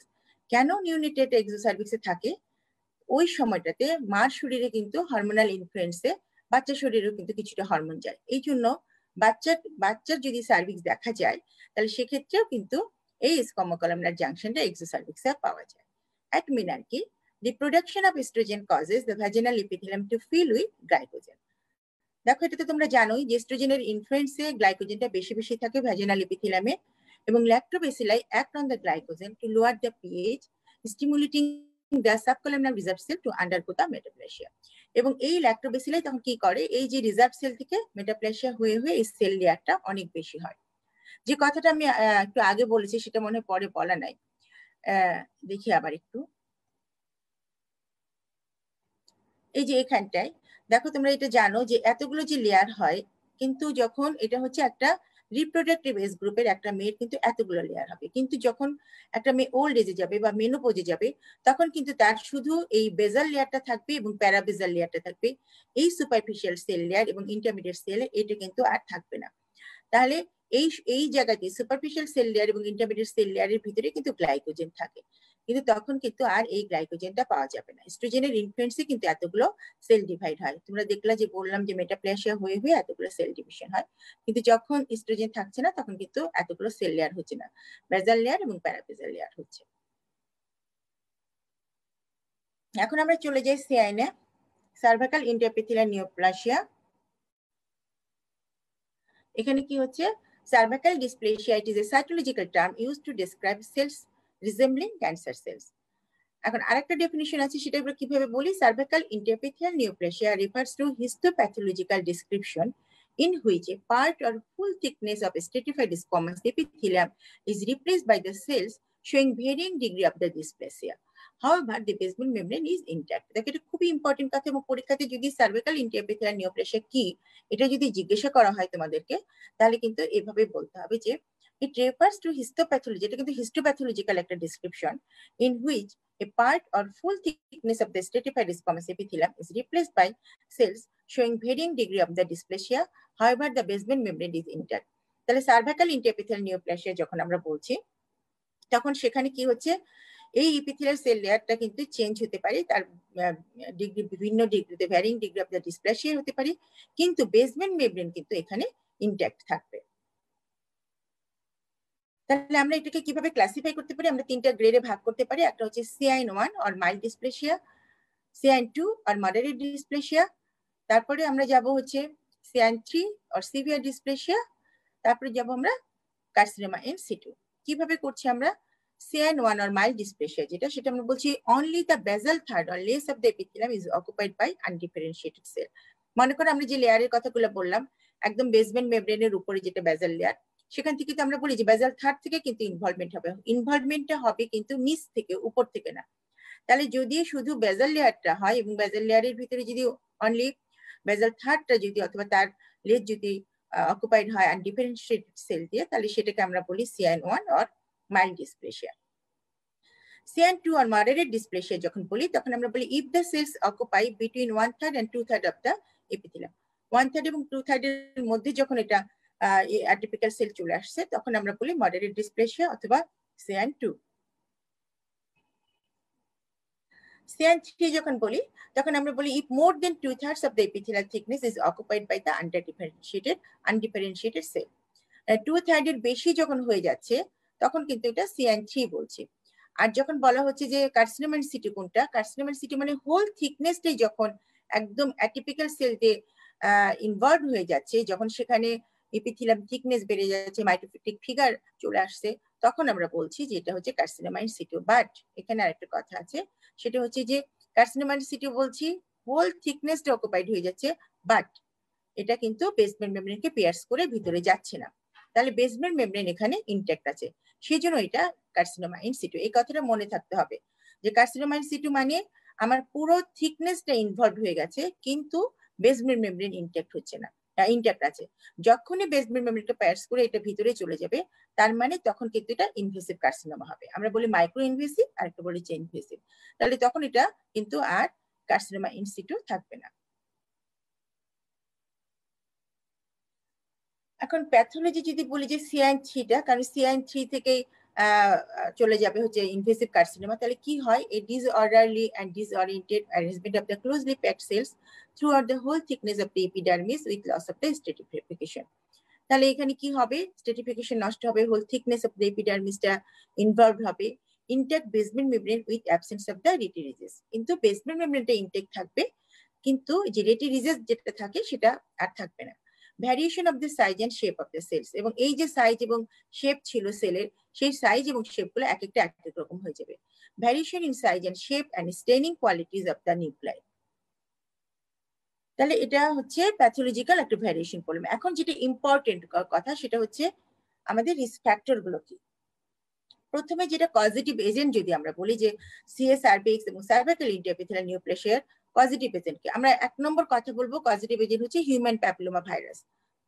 কেন নিউনেটেড এক্সোসার্ভিক্সে থাকে? ওই সময়টাতে মার শরীরে কিন্তু হরমোনাল ইনফ্লুয়েন্সে বাচ্চার শরীরেও কিন্তু কিছুটা হরমোন যায়, এই জন্য বাচ্চার যদি সার্ভিক্স দেখা যায় তাহলে সেক্ষেত্রেও কিন্তু এই স্কোয়ামো কলামনার জাংশনটা এক্সোসার্ভিক্সে পাওয়া যায়। At menarche, the production of estrogen causes the vaginal epithelium to fill with glycogen. দেখো এটা তো তোমরা জানোই যে এস্ট্রোজেনের ইনফ্লুয়েন্সে গ্লাইকোজেনটা বেশি বেশি থাকে ভ্যাজিনাল এপিথেলিয়ামে, এবং lactobacilli act on the glycogen to lower the pH, stimulating the subcolumnar reserve cell to undergo the metaplasia. এবং এই ল্যাক্টোবেসিলাই তখন কি করে, এই যে রিজার্ভ সেল থেকে মেটাপ্লেশিয়া হয়ে হয়ে এই সেল লেয়ারটা অনেক বেশি হয়। যে কথাটা আমি একটু আগে বলেছি সেটা মনে পরে বলা নাই, দেখি আবার একটু। এই যে এখানটায় দেখো তোমরা এটা জানো যে এতগুলো যে লেয়ার হয়, কিন্তু যখন এটা হচ্ছে একটা রিপ্রোডাক্টিভ এজ গ্রুপের একটা মেয়ের কিন্তু এতগুলো লেয়ার হবে, কিন্তু যখন একটা মেয়ে ওল্ড এজে যাবে বা মেনোপজে যাবে তখন কিন্তু তার শুধু এই বেজাল লেয়ারটা থাকবে এবং প্যারাবেজাল লেয়ারটা থাকবে, এই সুপারফিশিয়াল সেল লেয়ার এবং ইন্টারমিডিয়েট সেল এটা কিন্তু আর থাকবে না। তাহলে এই জায়গাতে সুপারফিশিয়াল সেল লেয়ার এবং ইন্টারমিডিয়েট সেল লেয়ারের ভিতরে কিন্তু গ্লাইকোজেন থাকে, কিন্তু তখন কিন্তু আর এই গ্লাইকোজেনটা পাওয়া যাবে না। এস্ট্রোজেনের ইনফ্লুয়েন্সে কিন্তু এতগুলো সেল ডিভাইড হয়, তোমরা দেখলা যে বললাম যে মেটাপ্লেশিয়া হয়ে হয়ে এতগুলো সেল ডিভিশন হয়, কিন্তু যখন এস্ট্রোজেন থাকছে না তখন কিন্তু এতগুলো সেল লেয়ার হচ্ছে না, বেজাল লেয়ার এবং প্যারাবেজাল লেয়ার হচ্ছে। এখন আমরা চলে যাই সিআইনে, সার্ভাইকাল ইন্টারএপিথেলিয়াল নিওপ্লাসিয়া। এখানে কি হচ্ছে, cervical dysplasia, it is a cytological term used to describe cells resembling cancer cells. এখন আরেকটা ডেফিনিশন আছে, সেটা আমরা কিভাবে বলি, cervical interepithelial neoplasia refers to histopathological description in which a part or full thickness of a stratified squamous epithelium is replaced by the cells showing varying degree of the dysplasia. However, the basement membrane is intact. দেখো এটা খুবই important কথা, এবং পরীক্ষাতে যদি cervical ইন্টারএপিথেলিয়াল neoplasia কি এটা যদি জিজ্ঞাসা করা হয় তোমাদেরকে, তাহলে কিন্তু এভাবে বলতে হবে যে it refers to histopathology, এটা কিন্তু histopathological একটা description in which a part or full thickness of the stratified squamous epithelium is replaced by cells showing varying degree of the dysplasia. However, the basement membrane is intact. তাহলে cervical ইন্টারএপিথেলিয়াল neoplasia যখন আমরা বলছি তখন সেখানে কি হচ্ছে, এই epithelial sell লেয়ারটা কিন্তু চেঞ্জ হতে পারে, তার ডিগ্রি বিভিন্ন ডিগ্রিতে varying degree of the dysplasia হতে পারে, কিন্তু বেসমেন্ট মেমব্রেন কিন্তু এখানে ইনট্যাক্ট থাকবে। তাহলে আমরা এটাকে কিভাবে ক্লাসিফাই করতে পারি, আমরা তিনটা গ্রেডে ভাগ করতে পারি। একটা হচ্ছে CIN1 or mild dysplasia, CIN2 or moderate dysplasia, তারপরে আমরা যাব হচ্ছে CIN3 অর সিভিয়ার ডিসপ্লেসিয়া, তারপরে যাব আমরা কার্সিনোমা ইন সিটু। কিভাবে করছি আমরা, CIN1 or mild dysplasia যেটা, সেটা আমরা বলছি only the basal third or less of the epithelium is occupied by undifferentiated cell. মনে করো আমরা যে লেয়ারের কথাগুলো বললাম একদম বেসমেন্ট মেমব্রেনের উপরে যেটা বেজাল লেয়ার, সেখান থেকে তো আমরা বলি যে বেজাল থার্ড থেকে কিন্তু ইনভলভমেন্টটা হবে কিন্তু নিচ থেকে, উপর থেকে না। তাহলে যদি শুধু বেজাল লেয়ারটা হয় এবং বেজাল লেয়ারের ভিতরে যদি অনলি বেজাল থার্ডটা যদি অথবা তার লেজ যদি অকুপাইড হয় আনডিফারেন্সিয়েটেড সেল দিয়ে, তাহলে সেটাকে আমরা বলি CIN1 or mild dysplasia. CN2 or moderate dysplasia যখন বলি তখন আমরা বলি if the cells occupy between 1/3 and 2/3 of the epithelium, 1/3 এবং 2/3 এর মধ্যে যখন এটা অ্যাটিপিক্যাল সেল চলে আসছে তখন আমরা বলি মডারেট ডিসপ্লেসিয়া অথবা CN2। CN3 যখন বলি তখন আমরা বলি if more than 2/3 of the epithelial thickness is occupied by the undifferentiated cell, 2/3 এর বেশি যখন হয়ে যাচ্ছে তখন কিন্তু এটা CN3 বলছি। আর যখন বলা হচ্ছে যে কার্সিনোমা ইন সিটু কোনটা, কার্সিনোমা ইন সিটু মানে হোল থিকনেসটাই যখন একদম অ্যাটিপিক্যাল সেল দিয়ে ইনভলভ হয়ে যাচ্ছে, যখন সেখানে এপিথেলিয়াম থিকনেস বেড়ে যাচ্ছে, মাইটোটিক ফিগার চলে আসছে, তখন আমরা বলছি যে এটা হচ্ছে কার্সিনোমা ইন সিটু। বাট এখানে আরেকটা কথা আছে, সেটা হচ্ছে যে কার্সিনোমা ইন সিটু বলছি হোল থিকনেসটা অকুপাইড হয়ে যাচ্ছে, বাট এটা কিন্তু বেসমেন্ট মেমব্রেনকে পিয়ার্স করে ভিতরে যাচ্ছে না, তাহলে বেসমেন্ট মেমব্রেন এখানে ইনট্যাক্ট আছে, সেই জন্য এটা কার্সিনোমা ইন সিটু। এই কথাটা মনে থাকতে হবে যে কার্সিনোমা ইন সিটু মানে আমার পুরো থিকনেসটা ইনভলভ হয়ে গেছে কিন্তু বেসমেন্ট মেমব্রেন ইনট্যাক্ট হচ্ছে না, ইনট্যাক্ট আছে। যখনই বেসমেন্ট মেমব্রেনকে পিয়ার্স করে এটা ভিতরে চলে যাবে তার মানে তখন কিন্তু এটা ইনভেসিভ কার্সিনোমা হবে। আমরা বলি মাইক্রো ইনভেসিভ আর একটা বলি চেইন ইনভেসিভ, তাহলে তখন এটা কিন্তু আর কার্সিনোমা ইন সিটু থাকবে না। এখন প্যাথোলজি যদি বলি যে CN3টা, কারণ CN3 থেকেই চলে যাবে হচ্ছে ইনভেসিভ কার্সিনোমা, তাহলে কি হয়, এই disorderly and disoriented arrangement of the closely packed cells throughout the whole thickness of the epidermis with loss of the stratification. তাহলে এখানে কি হবে, স্ট্রেটিফিকেশন নষ্ট হবে, হোল থিকনেস অফ দ্য এপিডার্মিসটা ইনভলভ হবে, intact basement membrane with absence of the rete ridges, কিন্তু basement মেমব্রেনটা intact থাকবে কিন্তু যে রেটিরিজেস যেটা থাকে সেটা আর থাকবে না। Variation of the size and shape of the cells, এবং এই যে সাইজ এবং শেপ ছিল সেলের, সেই সাইজ এবং শেপ গুলো এক একটা এক এক রকম হয়ে যাবে। Variation in size and shape and staining qualities of the nuclei, তাহলে এটা হচ্ছে প্যাথোলজিক্যাল একটা ভ্যারিয়েশন বললাম। এখন যেটা ইম্পর্টেন্ট কথা সেটা হচ্ছে আমাদের রিস্ক ফ্যাক্টর গুলো কি। প্রথমে যেটা পজিটিভ এজেন্ট যদি আমরা বলি যে সিএস সার্ভিক্স এবং সার্ভাইকাল ইন্টারএপিথেলিয়াল নিউপ্লেসিয়ার পজিটিভ এজেন্টকে আমরা এক নম্বর কথা বলবো, পজিটিভ এজেন্ট হচ্ছে হিউম্যান প্যাপিলোমা ভাইরাস।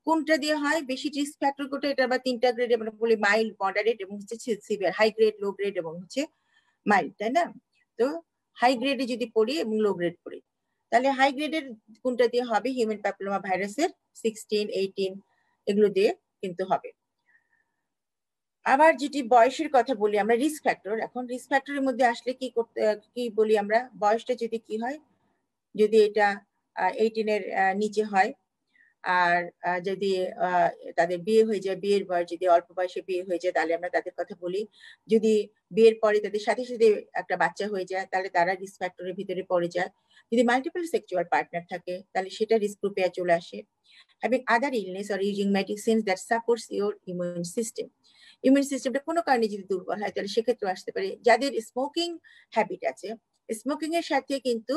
কোনটা দিয়ে হয়, বেশি রিস্ক ফ্যাক্টর কোনটা, এটা আবার তিনটা গ্রেড আমরা বলি, মাইল্ড, মডারেট এবং হচ্ছে severe, high grade, low grade এবং হচ্ছে মাইল্ড, তাই না? তো হাই গ্রেডে যদি পড়ি এবং লো গ্রেড পড়ি, তাহলে হাই গ্রেডের কোনটা দিয়ে হবে, হিউম্যান প্যাপিলোমা ভাইরাসের 16, 18 এগুলো দিয়ে কিন্তু হবে। আবার যেটি বয়সের কথা বলি আমরা রিস্ক ফ্যাক্টর, এখন রিস্ক ফ্যাক্টরের মধ্যে আসলে কি করতে কি বলি আমরা, বয়সটা যদি কি হয়, যদি এটা 18 এর নিচে হয়, আর যদি তাদের বিয়ে হয়ে যায়, বিয়ের বয়স যদি অল্প বয়সে বিয়ে হয়ে যায় তাহলে আমরা তাদের কথা বলি, যদি বিয়ের পরে তাদের সাথে সাথে একটা বাচ্চা হয়ে যায় তাহলে তারা রিস্ক ফ্যাক্টরের ভিতরে পড়ে যায়, যদি মাল্টিপল সেক্সুয়াল পার্টনার থাকে তাহলে সেটা রিস্ক গ্রুপে চলে আসে, having other illness or using medicines that supports your immune system, immune সিস্টেমটা কোনো কারণে যদি দুর্বল হয় তাহলে সেক্ষেত্রে আসতে পারে। যাদের স্মোকিং হ্যাবিট আছে, স্মোকিং এর সাথে কিন্তু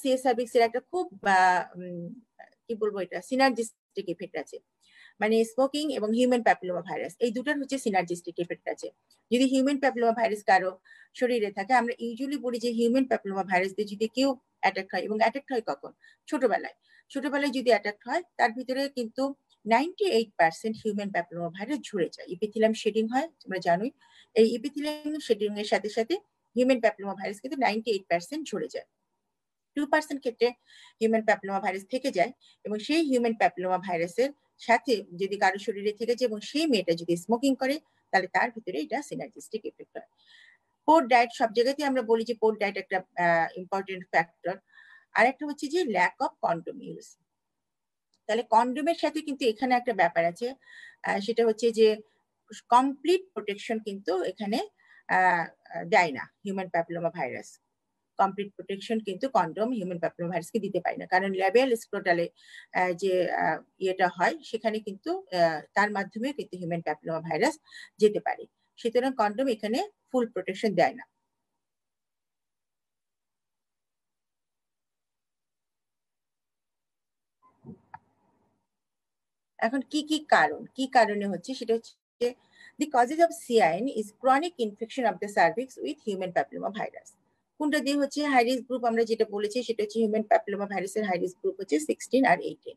সিএস সার্ভিক্সের একটা খুব কি বলবো, এটা সিনার্জিস্টিক ইফেক্ট আছে, মানে স্মোকিং এবং হিউম্যান প্যাপিলোমা ভাইরাস এই দুটার হচ্ছে সিনার্জিস্টিক ইফেক্ট আছে। যদি হিউম্যান প্যাপিলোমা ভাইরাস কারো শরীরে থাকে, আমরা ইউজুয়ালি বলি যে হিউম্যান প্যাপিলোমা ভাইরাস দিয়ে যদি কেউ অ্যাটাক হয়, এবং অ্যাটাক হয় কখন, ছোটবেলায় যদি অ্যাটাক হয় তার ভিতরে কিন্তু 98% হিউম্যান প্যাপিলোমা ভাইরাস ঝরে যায়, ইপিথেলিয়াম শেডিং হয়, তোমরা জানোই। এই ইপিথেলিয়াম শেডিং এর সাথে সাথে হিউম্যান প্যাপিলোমা ভাইরাস কিন্তু 98% ঝরে যায়। 2% ক্ষেত্রে হিউম্যান প্যাপিলোমা ভাইরাস থেকে যায়, এবং সেই হিউম্যান প্যাপিলোমা ভাইরাসের সাথে যদি কারো শরীরে থেকে যায় এবং সেই মেয়েটা যদি স্মোকিং করে তাহলে তার ভিতরে এটা সিনার্জিস্টিক এফেক্ট হয়। পোর ডায়েট, সব জায়গাতে আমরা বলি যে পোর ডায়েট একটা ইম্পর্টেন্ট ফ্যাক্টর। আর একটা হচ্ছে যে ল্যাক অফ কন্ডোম ইউজ, তাহলে কন্ডোমের সাথে কিন্তু এখানে একটা ব্যাপার আছে, সেটা হচ্ছে যে কমপ্লিট প্রোটেকশন কিন্তু এখানে দেয় না human papilloma virus, complete protection কিন্তু কন্ডোম হিউম্যান প্যাপিলোমা ভাইরাসকে দিতে পারে না, কারণ ল্যাবিয়াল স্ক্রোটালে যে ইয়েটা হয় সেখানে কিন্তু তার মাধ্যমে কিন্তু হিউম্যান প্যাপিলোমা ভাইরাস যেতে পারে, সুতরাং কন্ডোম এখানে ফুল প্রোটেকশন দেয় না। এখন কি কারণে হচ্ছে, সেটা হচ্ছে the causes of CIN is chronic infection of the cervix with human papilloma virus। কোনটা দিয়ে হচ্ছে, হাই রিস্ক গ্রুপ আমরা যেটা বলেছি সেটা হচ্ছে হিউম্যান প্যাপিলোমা ভাইরাসের হাই রিস্ক গ্রুপ হচ্ছে 16 আর 18।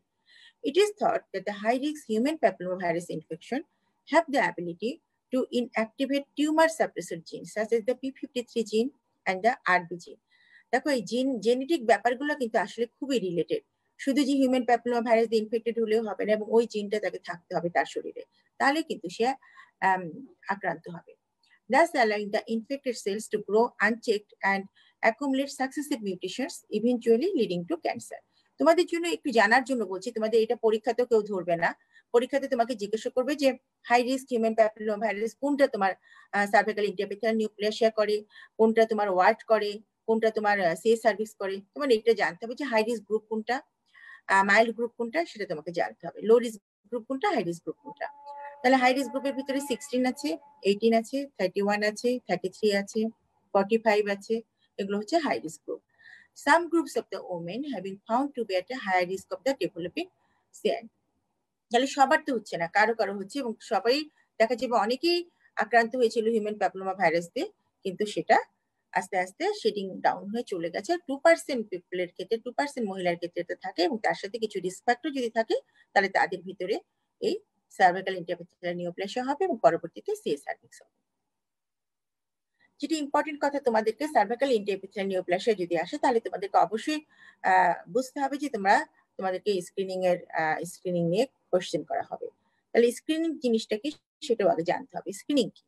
It is thought that the high risk human papilloma virus infection have the ability to inactivate tumor suppressor genes such as the p53 gene and the RB gene. দেখো এই genetic ব্যাপারগুলো কিন্তু আসলে খুবই related. শুধু যে human papilloma virus দিয়ে infected হলেও হবে না, এবং ওই জিনটা তাকে থাকতে হবে তার শরীরে, তাহলে কিন্তু সে আক্রান্ত হবে। Thus allowing the infected cells to grow unchecked and accumulate successive mutations, eventually leading to cancer. তোমাদের জন্য একটু জানার জন্য বলছি, তোমাদের এটা পরীক্ষাতেও কেউ ধরবে না। পরীক্ষাতে তোমাকে জিজ্ঞাসা করবে যে high risk human papilloma virus কোনটা তোমার সার্ভাইকাল ইন্টারপ্যাথিয়াল নিউপ্লেসিয়া করে, কোনটা তোমার ওয়ার্ট করে, কোনটা তোমার সে সার্ভিস করে। তোমার এটা জানতে হবে যে হাই রিস্ক গ্রুপ কোনটা, মাইল্ড গ্রুপ কোনটা, সেটা তোমাকে জানতে হবে। লো রিস্ক গ্রুপ কোনটা, হাই রিস্ক গ্রুপ কোনটা। তাহলে হাই রিস্ক গ্রুপের ভিতরে 16 আছে, 18 আছে, 31 আছে, 33 আছে, 45 আছে, এগুলো হচ্ছে high risk group. Some groups of the women have been found to be at a higher risk of the developing CN. তাহলে সবার তো হচ্ছে না, কারো কারো হচ্ছে, এবং সবাই দেখা যাবে অনেকেই আক্রান্ত হয়েছিল হিউম্যান প্যাপিলোমা ভাইরাস দিয়ে, কিন্তু সেটা আস্তে আস্তে শেডিং ডাউন হয়ে চলে গেছে। 2% পিপলের ক্ষেত্রে, 2% মহিলার ক্ষেত্রে এটা থাকে, এবং তার সাথে কিছু রিস্ক ফ্যাক্টর যদি থাকে তাহলে তাদের ভিতরে এই সার্ভাইকাল ইন্টারপ্যাথিয়াল নিউপ্লেসিয়া হবে এবং পরবর্তীতে সি সার্ভিক্স হবে। যেটি ইম্পর্টেন্ট কথা, তোমাদেরকে সার্ভাইকাল ইন্টারপ্যাথিয়াল নিউপ্লেসিয়া যদি আসে তাহলে তোমাদেরকে অবশ্যই বুঝতে হবে যে তোমাদেরকে স্ক্রিনিং নিয়ে কোশ্চেন করা হবে। তাহলে স্ক্রিনিং জিনিসটা কি সেটাও আগে জানতে হবে। স্ক্রিনিং কি?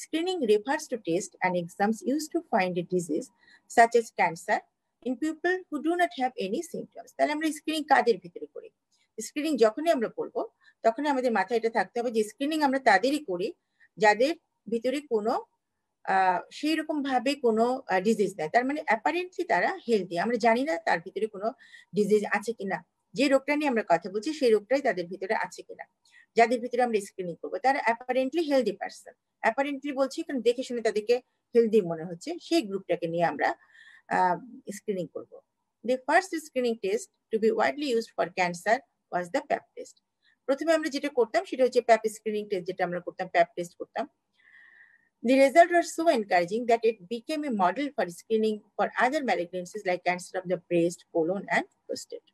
Screening refers to tests and exams used to find a disease such as cancer in people who do not have any symptoms. তাহলে আমরা স্ক্রিনিং কাদের ভিতরে করি? স্ক্রিনিং যখনই আমরা বলবো তখনই আমাদের মাথায় এটা থাকতে হবে যে স্ক্রিনিং আমরা তাদেরই করি যাদের ভিতরে কোনো সেই রকম ভাবে কোনো ডিজিজ নেই, তার মানে অ্যাপারেন্টলি তারা হেলদি। আমরা জানি না তার ভিতরে কোনো ডিজিজ আছে কিনা, যে রোগটা নিয়ে আমরা কথা বলছি সেই রোগটাই তাদের ভিতরে আছে কিনা। যাদের ভিতরে আমরা স্ক্রিনিং করবো তারা অ্যাপারেন্টলি হেলদি পারসন, অ্যাপারেন্টলি বলছি কারণ দেখে শুনে তাদেরকে হেলদি মনে হচ্ছে, সেই গ্রুপটাকে নিয়ে আমরা স্ক্রিনিং করবো। The first screening test to be widely used for cancer was the PAP test. প্রথমে আমরা যেটা করতাম সেটা হচ্ছে PAP স্ক্রিনিং টেস্ট, যেটা আমরা করতাম PAP টেস্ট করতাম। The results were so encouraging that it became a model for screening for other malignancies like cancer of the breast, colon, and prostate.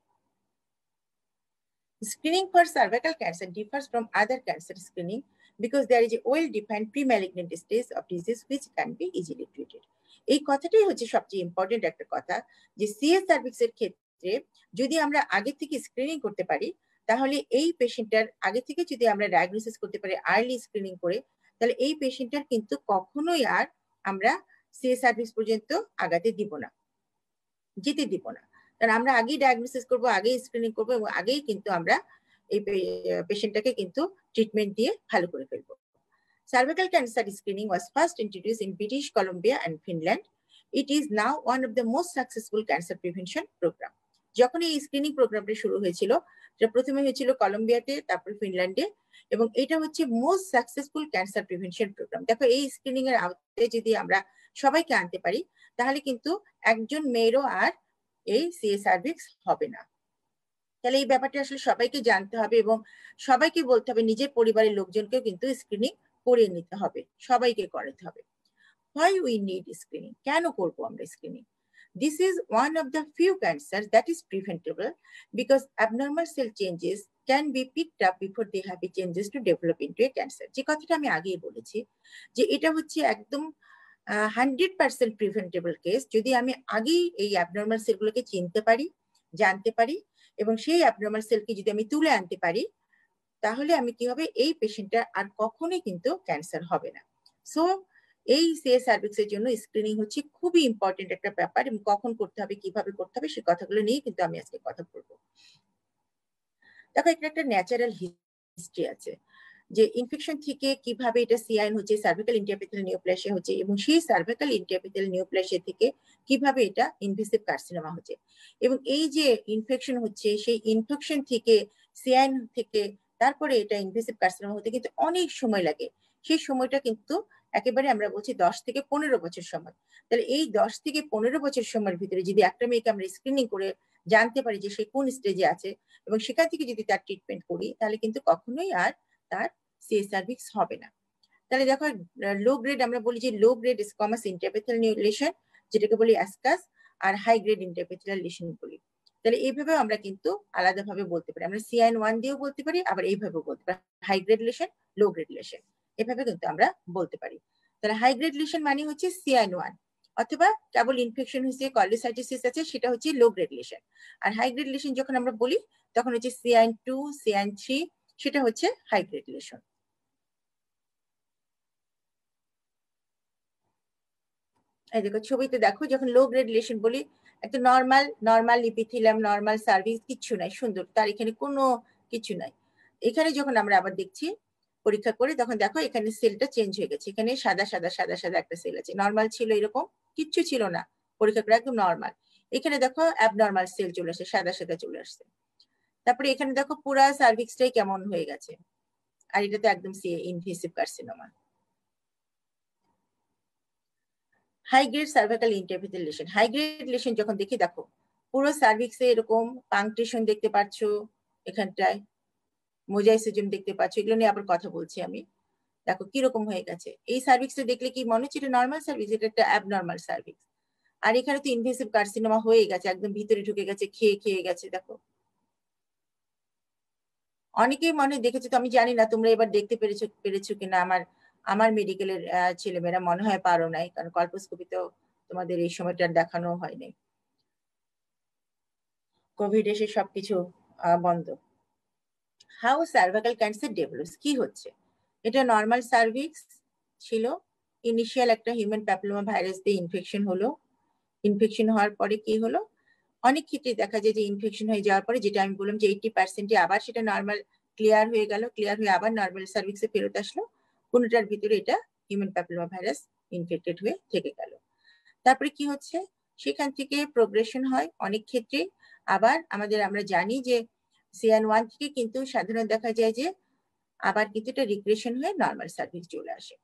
Screening for cervical cancer differs from other cancer screening because there is a well-defined pre-malignant stage of disease which can be easily treated. এই কথাটাই হচ্ছে সবচেয়ে important একটা কথা, যে CS সার্ভিক্সের ক্ষেত্রে যদি আমরা আগে থেকে স্ক্রিনিং করতে পারি তাহলে এই পেশেন্টটার আগে থেকে যদি আমরা ডায়াগনোসিস করতে পারি আর্লি স্ক্রিনিং করে, তাহলে এই পেশেন্টটার কিন্তু কখনোই আর আমরা সিএস সার্ভিক্স পর্যন্ত আগাতে দিব না, যেতে দিব না। কারণ আমরা আগেই ডায়াগনোসিস করবো, আগেই স্ক্রিনিং করবো, এবং আগেই কিন্তু আমরা এই পেশেন্টটাকে কিন্তু ট্রিটমেন্ট দিয়ে ভালো করে ফেলবো। Cervical cancer screening was first introduced in British Columbia and Finland. It is now one of the most successful cancer prevention program. যখন এই স্ক্রিনিং প্রোগ্রামটা শুরু হয়েছিল, এটা প্রথমে হয়েছিল কলম্বিয়াতে, তারপর ফিনল্যান্ডে, এবং এটা হচ্ছে most successful cancer prevention program. দেখো এই স্ক্রিনিং এর আওতায় যদি আমরা সবাইকে আনতে পারি তাহলে কিন্তু একজন মেয়েরও আর এই সিএ সার্ভিক্স হবে না। তাহলে এই ব্যাপারটা আসলে সবাইকে জানতে হবে এবং সবাইকে বলতে হবে, নিজের পরিবারের লোকজনকেও কিন্তু স্ক্রিনিং করে নিতে হবে, সবাইকে করাতে হবে। Why we need screening? কেন করবো আমরা screening? This is one of the few cancers that is preventable because abnormal cell changes can be picked up before they have a changes to develop into a cancer. যে কথাটা আমি আগেই বলেছি যে এটা হচ্ছে একদম 100% প্রিভেন্টেবল কেস, যদি আমি আগেই এই অ্যাবনর্মাল সেলগুলোকে চিনতে পারি, জানতে পারি, এবং সেই অ্যাবনর্মাল সেলকে যদি আমি তুলে আনতে পারি তাহলে আমি কি হবে, এই পেশেন্টটা আর কখনোই কিন্তু ক্যান্সার হবে না। সো এই সিএস সার্ভিক্স এর জন্য স্ক্রিনিং হচ্ছে খুবই ইম্পর্টেন্ট একটা ব্যাপার, এবং কখন করতে হবে, কিভাবে করতে হবে, সেই কথাগুলো নিয়ে কিন্তু আমি আজকে কথা বলবো। দেখো এটা একটা ন্যাচারাল হিস্ট্রি আছে যে ইনফেকশন থেকে কিভাবে এটা সিআইএন হচ্ছে, সার্ভিক্যাল ইন্টারপ্যাথিয়াল নিউপ্লেসিয়া হচ্ছে, এবং সেই সার্ভিক্যাল ইন্টারপ্যাথিয়াল নিউপ্লেসিয়া থেকে কিভাবে এটা ইনভেসিভ কার্সিনোমা হচ্ছে, এবং এই যে ইনফেকশন হচ্ছে সেই ইনফেকশন থেকে সিআইএন থেকে তারপরে এটা ইনভেসিভ কার্সিনোমা হতে কিন্তু অনেক সময় লাগে। সেই সময়টা কিন্তু একেবারে আমরা বলছি 10 থেকে 15 বছর সময়। তাহলে এই 10 থেকে 15 বছর সময়ের ভিতরে যদি একটা মেয়েকে আমরা স্ক্রিনিং করে জানতে পারি যে সে কোন স্টেজে আছে এবং সেখান থেকে যদি তার ট্রিটমেন্ট করি তাহলে কিন্তু কখনোই আর তার সিএস সার্ভিক্স হবে না। তাহলে দেখো লো গ্রেড আমরা বলি যে লো গ্রেড স্কোয়ামাস ইন্টারপ্যাথিয়াল লেশন, যেটাকে বলি অ্যাসকাস, আর হাই গ্রেড ইন্টারপ্যাথিয়াল লেশন বলি। তাহলে এইভাবে আমরা কিন্তু আলাদাভাবে বলতে পারি, আমরা সিআইএন 1 দিয়েও বলতে পারি, আবার এইভাবেও বলতে পারি high grade lesion, low grade lesion. এভাবে কিন্তু আমরা বলতে পারি। তাহলে হাই গ্রেড লিশন মানে হচ্ছে CN1, অথবা কেবল ইনফেকশন হয়েছে, কলিসাইটিস আছে, সেটা হচ্ছে লো গ্রেড লিশন। আর হাই গ্রেড লিশন যখন আমরা বলি তখন হচ্ছে CN2, CN3, সেটা হচ্ছে হাই গ্রেড লিশন। এই দেখো ছবিতে দেখো, যখন লো গ্রেড লিশন বলি একটা নর্মাল ইপিথেলিয়াম, নর্মাল সার্ভিস, কিচ্ছু নাই, সুন্দর, তার এখানে কোনো কিছু নাই। এখানে যখন আমরা আবার দেখছি পরীক্ষা করে, তখন দেখো এখানে সেলটা চেঞ্জ হয়ে গেছে, এখানে সাদা সাদা সাদা সাদা একটা সেল আছে, নর্মাল ছিল এরকম কিচ্ছু ছিল না, পরীক্ষা করে একদম নর্মাল, এখানে দেখো অ্যাবনর্মাল সেল চলে আসছে, সাদা সাদা চলে আসছে। তারপরে এখানে দেখো পুরা সার্ভিক্সটাই কেমন হয়ে গেছে, আর এটা তো একদম invasive carcinoma. High grade cervical intraepithelial lesion, high grade lesion যখন দেখি দেখো পুরো সার্ভিক্সে এরকম পাংক্টেশন দেখতে পাচ্ছ, এখানটায় মোজাইসিজম দেখতে পাচ্ছ, এগুলো নিয়ে আবার কথা বলছি আমি। দেখো কিরকম হয়ে গেছে, এই সার্ভিক্সটা দেখলে কি মনে হচ্ছে এটা নর্মাল সার্ভিক্স, এটা একটা অ্যাবনর্মাল সার্ভিক্স। আর এখানে তো ইনভেসিভ কার্সিনোমা হয়ে গেছে, একদম ভিতরে ঢুকে গেছে, খেয়ে খেয়ে গেছে। দেখো অনেকেই মনে দেখেছে, তো আমি জানি না তোমরা এবার দেখতে পেরেছো কিনা, আমার মেডিকেলের ছেলেমেয়েরা মনে হয় পারো নাই, কারণ কল্পোস্কোপিতেও তোমাদের এই সময়টা দেখানো হয়নি, কোভিড এসে সবকিছু বন্ধ। হাউ সার্ভাইকাল ক্যান্সার ডেভেলপস, কি হচ্ছে, এটা নর্মাল সার্ভিক্স ছিল, ইনিশিয়াল একটা হিউম্যান প্যাপিলোমা ভাইরাস দিয়ে ইনফেকশন হলো, ইনফেকশন হওয়ার পরে কি হলো, অনেক ক্ষেত্রে দেখা যায় যে ইনফেকশন হয়ে যাওয়ার পরে, যেটা আমি বললাম যে 80% আবার সেটা নর্মাল ক্লিয়ার হয়ে গেল, ক্লিয়ার হয়ে আবার নর্মাল সার্ভিক্সে ফেরত আসলো, কোনটার ভিতরে এটা হিউম্যান প্যাপিলোমা ভাইরাস ইনফেক্টেড হয়ে থেকে গেল। তারপরে কি হচ্ছে, সেখান থেকে প্রোগ্রেশন হয় অনেক ক্ষেত্রে। আবার আমরা জানি যে CN1 থেকে কিন্তু সাধারণত দেখা যায় যে আবার কিন্তু এটা রিগ্রেশন হয়ে নর্মাল সার্ভিস চলে আসে।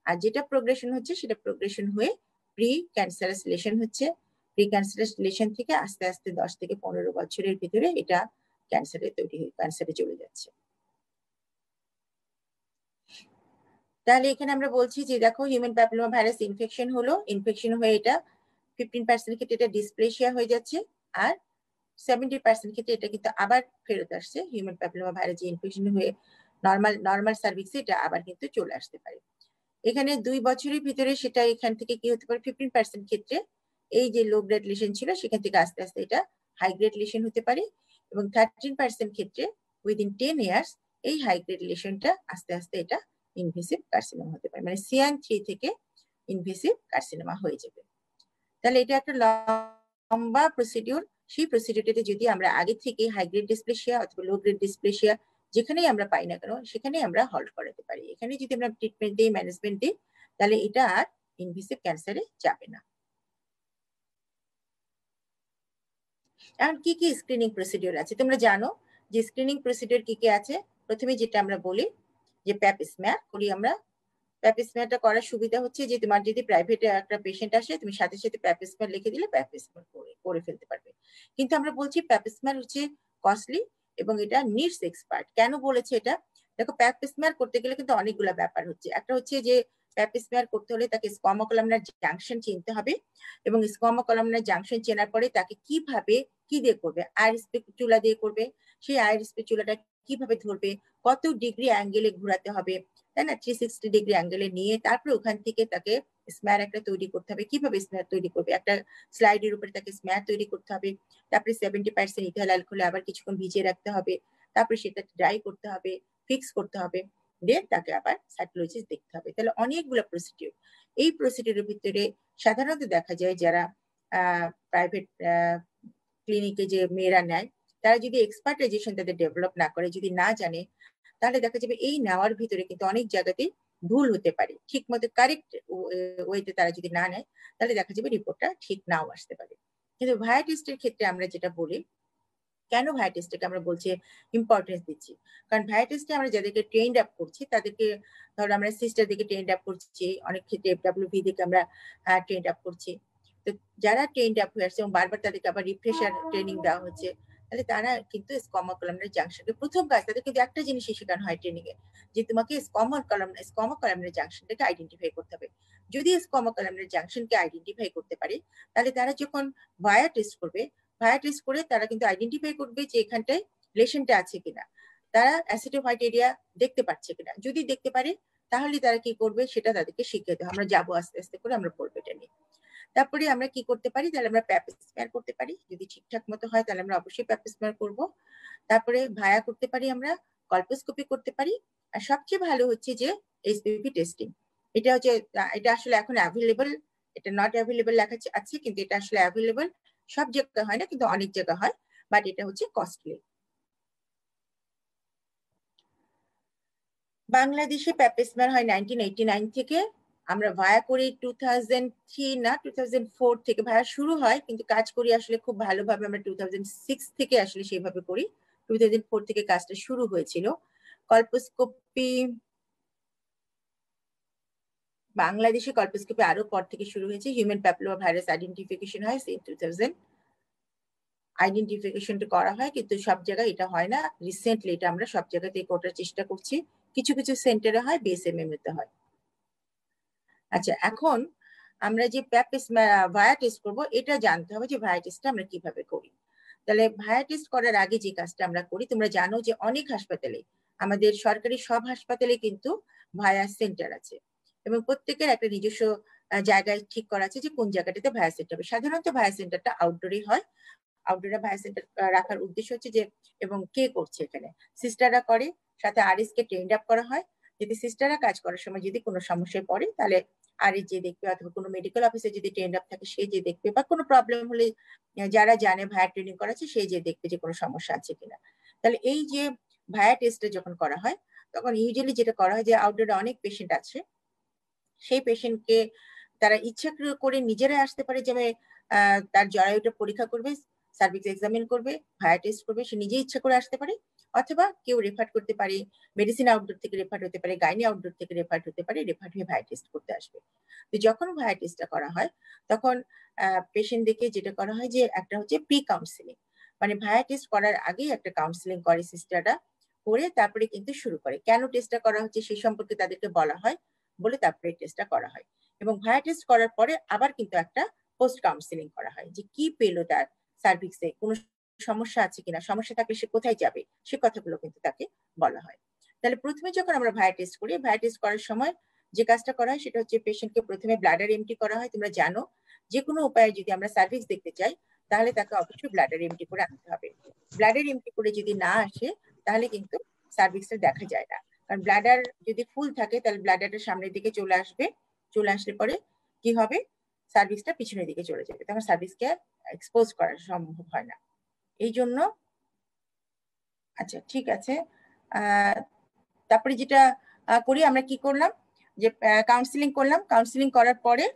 আর যেটা প্রোগ্রেশন হচ্ছে সেটা প্রোগ্রেশন হয়ে প্রি ক্যান্সারাস লেশন হচ্ছে, প্রি ক্যান্সারাস লেশন থেকে আস্তে আস্তে 10 থেকে 15 বছরের ভিতরে এটা ক্যান্সারে তৈরি হয়ে ক্যান্সারে চলে যাচ্ছে। তাহলে এখানে আমরা বলছি যে দেখো হিউম্যান প্যাপিলোমা ভাইরাস ইনফেকশন হলো, ইনফেকশন হয়ে এটা 15% ক্ষেত্রে এটা ডিসপ্লেসিয়া হয়ে যাচ্ছে, আর 70% ক্ষেত্রে এটা কিন্তু আবার ফেরত আসছে, হিউম্যান প্যাপিলোমা ভাইরাস ইনফেকশন হয়ে নর্মাল সার্ভিক্সে এটা আবার কিন্তু চলে আসতে পারে। এখানে 2 বছরের ভিতরে সেটা এখান থেকে কি হতে পারে, 15% ক্ষেত্রে এই যে লো গ্রেড লিশন ছিল সেখান থেকে আস্তে আস্তে এটা হাই গ্রেড লিশন হতে পারে, এবং 13% ক্ষেত্রে উইদিন 10 ইয়ার্স এই হাই গ্রেড লিশনটা আস্তে আস্তে এটা ইনভেসিভ কার্সিনোমা হতে পারে, মানে CN3 থেকে ইনভেসিভ কার্সিনোমা হয়ে যাবে। তাহলে এটা একটা লম্বা প্রসিডিউর, সেই প্রসিডিউরটাতে যদি আমরা আগে থেকে হাই গ্রেড ডিসপ্লেসিয়া অথবা লো গ্রেড ডিসপ্লেসিয়া যেখানেই আমরা পাই না কেন সেখানেই আমরা হল্ট করাতে পারি, এখানে যদি আমরা ট্রিটমেন্ট দিই, ম্যানেজমেন্ট দিই, তাহলে এটা আর ইনভেসিভ ক্যান্সারে যাবে না। এখন কি কি স্ক্রিনিং প্রসিডিউর আছে তোমরা জানো, যে স্ক্রিনিং প্রসিডিউর কি কি আছে। প্রথমে যেটা আমরা বলি যে প্যাপ স্মেয়ার করি আমরা, প্যাপ স্মেয়ারটা করার সুবিধা হচ্ছে যে তোমার যদি প্রাইভেটে একটা পেশেন্ট আসে, তুমি সাথে সাথে প্যাপ স্মেয়ার লিখে দিলে প্যাপ স্মেয়ার করে ফেলতে পারবে। কিন্তু আমরা বলছি প্যাপ স্মেয়ার হচ্ছে কস্টলি এবং এটা নিডস এক্সপার্ট। কেন বলেছে এটা, দেখো প্যাপ স্মেয়ার করতে গেলে কিন্তু অনেকগুলো ব্যাপার হচ্ছে, একটা হচ্ছে যে প্যাপ স্মেয়ার করতে হলে তাকে স্কোয়ামা কলামনার জাংশন চিনতে হবে, এবং স্কোয়ামা কলামনার জাংশন চেনার পরে তাকে কিভাবে কি দিয়ে করবে, আইর স্পেচুলা দিয়ে করবে, সেই আইর স্পেচুলাটা কিভাবে ধরবে, কত ডিগ্রি অ্যাঙ্গেলে ঘোরাতে হবে, তাই না, 360 ডিগ্রি অ্যাঙ্গেলে নিয়ে তারপরে ওখান থেকে তাকে স্মেয়ার একটা তৈরি করতে হবে, কিভাবে স্মেয়ার তৈরি করবে, একটা স্লাইডের উপরে তাকে স্মেয়ার তৈরি করতে হবে, তারপরে 70% ইথাইল অ্যালকোহলে আবার কিছুক্ষণ ভিজিয়ে রাখতে হবে, তারপরে সেটা ড্রাই করতে হবে, ফিক্স করতে হবে, দিয়ে তাকে আবার সাইটোলজিস্ট দেখতে হবে। তাহলে অনেকগুলো প্রসিডিউর, এই প্রসিডিউরের ভিতরে সাধারণত দেখা যায় যারা প্রাইভেট ক্লিনিকে যে মেয়েরা নেয়, তারা যদি এক্সপার্টাইজেশন তাদের ডেভেলপ না করে, যদি না জানে, তাহলে দেখা যাবে এই নেওয়ার ভিতরে কিন্তু অনেক জায়গাতেই ভুল হতে পারে, ঠিক মতো কারেক্ট ওয়েতে তারা যদি না নেয়, তাহলে দেখা যাবে রিপোর্টটা ঠিক নাও আসতে পারে। কিন্তু ভায়া টেস্টের ক্ষেত্রে আমরা যেটা বলি, কেন ভায়া টেস্টকে আমরা বলছি ইম্পর্টেন্স দিচ্ছি, কারণ ভায়া টেস্টে আমরা যাদেরকে ট্রেন্ড আপ করছি তাদেরকে, ধরো আমরা সিস্টার দিকে ট্রেন্ড আপ করছি, অনেক ক্ষেত্রে FWV দিকে আমরা ট্রেন্ড আপ করছি, তো যারা ট্রেন্ড আপ হয়ে আসছে এবং বারবার তাদেরকে আবার রিফ্রেশার ট্রেনিং দেওয়া হচ্ছে, তাহলে তারা কিন্তু স্কোয়ামা কলামনার জাংশনকে প্রথম কাজ, তাদের কিন্তু একটা জিনিসই শেখানো হয় ট্রেনিং এ, যে তোমাকে স্কোয়ামা কলামনার জাংশনটাকে আইডেন্টিফাই করতে হবে। যদি স্কোয়ামা কলামনার জাংশনকে আইডেন্টিফাই করতে পারে, তাহলে তারা যখন ভায়া টেস্ট করবে, ভায়া টেস্ট করে তারা কিন্তু আইডেন্টিফাই করবে যে এখানটায় লেশনটা আছে কিনা, তারা অ্যাসিডো হোয়াইট এরিয়া দেখতে পাচ্ছে কিনা, যদি দেখতে পারে তাহলে তারা কি করবে সেটা তাদেরকে শিখিয়ে দেবো, আমরা যাবো আস্তে আস্তে করে, আমরা পড়বো এটা নিয়ে। তারপরে আমরা কি করতে পারি, তাহলে আমরা প্যাপ স্মেয়ার করতে পারি, যদি ঠিকঠাক মতো হয় তাহলে আমরা অবশ্যই প্যাপ স্মেয়ার করবো। তারপরে ভায়া করতে পারি, আমরা কল্পোস্কোপি করতে পারি, আর সবচেয়ে ভালো হচ্ছে যে এইচপিভি টেস্টিং। এটা হচ্ছে, এটা আসলে এখন অ্যাভেলেবল, এটা নট অ্যাভেলেবল লেখা আছে, কিন্তু এটা আসলে অ্যাভেলেবল, সব জায়গায় হয় না কিন্তু অনেক জায়গা হয়, বাট এটা হচ্ছে কস্টলি। বাংলাদেশে প্যাপ স্মেয়ার হয় 1989 থেকে, আমরা ভায়া করি 2003 না 2004 থেকে ভায়া শুরু হয়, কিন্তু কাজ করি আসলে খুব ভালোভাবে আমরা 2006 থেকে আসলে সেভাবে করি, 2004 থেকে কাজটা শুরু হয়েছিল। কল্পোস্কোপি বাংলাদেশে কল্পোস্কোপি আরো পর থেকে শুরু হয়েছে, হিউম্যান প্যাপিলোমা ভাইরাস আইডেন্টিফিকেশন হয় 2000, আইডেন্টিফিকেশনটা করা হয়, কিন্তু সব জায়গায় এটা হয় না। রিসেন্টলি এটা আমরা সব জায়গাতেই করার চেষ্টা করছি, কিছু কিছু সেন্টারে হয়, বিএসএমএম তে হয়। আচ্ছা, এখন আমরা যে প্যাপ ভায়া টেস্ট করবো, এটা জানতে হবে যে ভায়া টেস্টটা আমরা কিভাবে করি। তাহলে ভায়া টেস্ট করার আগে যে কাজটা আমরা করি, তোমরা জানো যে অনেক হাসপাতালে, আমাদের সরকারি সব হাসপাতালে কিন্তু ভায়া সেন্টার আছে, এবং প্রত্যেকের একটা নিজস্ব জায়গায় ঠিক করা আছে যে কোন জায়গাটাতে ভায়া সেন্টার হবে। সাধারণত ভায়া সেন্টারটা আউটডোরে হয়, আউটডোরে ভায়া সেন্টার রাখার উদ্দেশ্য হচ্ছে যে, এবং কে করছে এখানে, সিস্টাররা করে, সাথে আরএস কে ট্রেন্ড আপ করা হয়, যদি সিস্টাররা কাজ করার সময় যদি কোনো সমস্যায় পড়ে তাহলে আরএস যে দেখবে, অথবা কোনো মেডিকেল অফিসে যদি ট্রেন্ড আপ থাকে সে যে দেখবে, বা কোনো প্রবলেম হলে যারা জানে ভায়া ট্রেনিং করাচ্ছে সেই যে দেখবে যে কোনো সমস্যা আছে কিনা। তাহলে এই যে ভায়া টেস্টটা যখন করা হয়, তখন ইউজুয়ালি যেটা করা হয় যে আউটডোরে অনেক পেশেন্ট আছে, সেই পেশেন্টকে তারা ইচ্ছা করে নিজেরাই আসতে পারে, যে তার জরায়ুটা পরীক্ষা করবে, সার্ভিক্স এক্সামিন করবে, ভায়া টেস্ট করবে, সে নিজে ইচ্ছা করে আসতে পারে, অথবা কেউ রেফার করতে পারে, মেডিসিন আউটডোর থেকে রেফার হতে পারে, গাইনি আউটডোর থেকে রেফার হতে পারে, রেফার হয়ে ভায়া টেস্ট করতে আসবে। তো যখন ভায়া টেস্টটা করা হয় তখন পেশেন্ট দেখে যেটা করা হয় যে একটা হচ্ছে প্রি কাউন্সিলিং, মানে ভায়া টেস্ট করার আগেই একটা কাউন্সিলিং করে সিস্টাররা, করে তারপরে কিন্তু শুরু করে, কেন টেস্টটা করা হচ্ছে সেই সম্পর্কে তাদেরকে বলা হয়, বলে তারপরে টেস্টটা করা হয়। এবং ভায়া টেস্ট করার পরে আবার কিন্তু একটা পোস্ট কাউন্সিলিং করা হয়, যে কি পেলো তার সার্ভিক্সে, কোনো সমস্যা আছে কিনা, সমস্যা থাকলে সে কোথায় যাবে, সে কথাগুলো কিন্তু তাকে বলা হয়। তাহলে প্রথমে যখন আমরা ভায়া টেস্ট করি, ভায়া টেস্ট করার সময় যে কাজটা করা হয় সেটা হচ্ছে পেশেন্টকে প্রথমে ব্লাডার এমটি করা হয়। তোমরা জানো যে কোনো উপায়ে যদি আমরা সার্ভিক্স দেখতে চাই তাহলে তাকে অবশ্যই ব্লাডার এমটি করে আনতে হবে। ব্লাডার এমটি করে যদি না আসে তাহলে কিন্তু সার্ভিক্সটা দেখা যায় না, কারণ ব্লাডার যদি ফুল থাকে তাহলে ব্লাডারটা সামনের দিকে চলে আসবে, চলে আসলে পরে কি হবে, সার্ভিক্সটা পিছনের দিকে চলে যাবে, তখন সার্ভিক্সকে এক্সপোজ করা সম্ভব হয় না। এই জন্য আচ্ছা ঠিক আছে, তারপরে যেটা করি আমরা, কি করলাম যে কাউন্সিলিং করলাম, কাউন্সিলিং করার পরে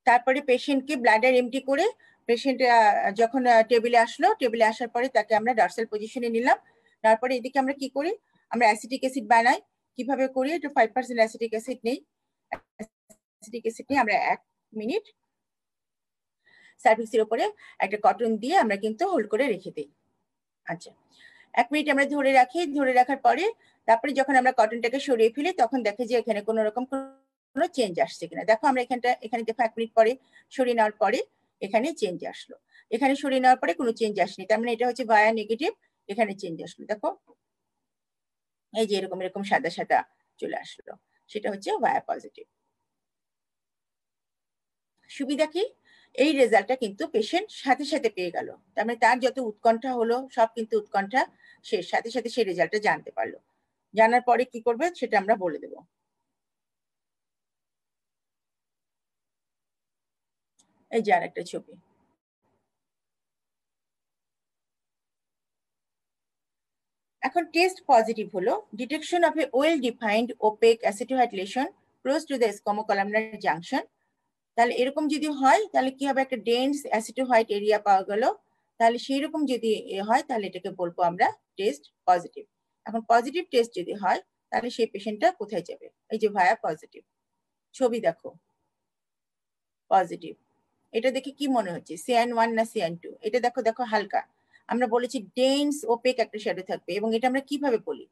তারপরে পেশেন্টকে ব্লাডার এমটি করে, পেশেন্ট যখন টেবিলে আসলো, টেবিলে আসার পরে তাকে আমরা ডর্সাল পজিশনে নিলাম। তারপরে এদিকে আমরা কি করি, আমরা অ্যাসিটিক অ্যাসিড বানাই, কিভাবে করি, একটু 5% অ্যাসিটিক অ্যাসিড নেই, অ্যাসিটিক অ্যাসিড নিয়ে আমরা 1 মিনিট সার্ভিক্সের উপরে একটা কটন দিয়ে আমরা কিন্তু হোল্ড করে রেখে দিই। আচ্ছা, 1 মিনিট আমরা ধরে রাখি, ধরে রাখার পরে তারপরে যখন আমরা কটনটাকে সরিয়ে ফেলি তখন দেখে যে এখানে কোনো রকম কোনো চেঞ্জ আসছে কিনা। দেখো আমরা এখানে দেখো 1 মিনিট পরে সরিয়ে নেওয়ার পরে এখানে চেঞ্জ আসলো, এখানে সরিয়ে নেওয়ার পরে কোনো চেঞ্জ আসেনি, তার মানে এটা হচ্ছে ভায়া নেগেটিভ, এখানে চেঞ্জ আসলো, দেখো এই যে এরকম এরকম সাদা সাদা চলে আসলো, সেটা হচ্ছে ভায়া পজিটিভ। সুবিধা কি, এই রেজাল্টটা কিন্তু পেশেন্ট সাথে সাথে পেয়ে গেল, তার মানে তার যত উৎকণ্ঠা হলো সব কিন্তু উৎকণ্ঠা শেষ, সাথে সাথে সেই রেজাল্টটা জানতে পারলো। জানার পরে কি করবে সেটা আমরা বলে দেব। এই যে আরেকটা ছবি, এখন টেস্ট পজিটিভ হলো, detection of a well defined opaque acetowhite lesion close to the squamocolumnar junction. তাহলে এরকম যদি হয় তাহলে কি হবে, একটা ডেন্স অ্যাসিটোহাইড এরিয়া পাওয়া গেল, তাহলে সেই রকম যদি হয় তাহলে এটাকে বলবো আমরা টেস্ট পজিটিভ। এখন পজিটিভ টেস্ট যদি হয় তাহলে সেই পেশেন্টটা কোথায় যাবে, এই যে ভায়া পজিটিভ, ছবি দেখো পজিটিভ, এটা দেখে কি মনে হচ্ছে CN1 না CN2, এটা দেখো দেখো হালকা, আমরা বলেছি ডেন্স ওপেক একটা শ্যাডো থাকবে, এবং এটা আমরা কিভাবে বলি,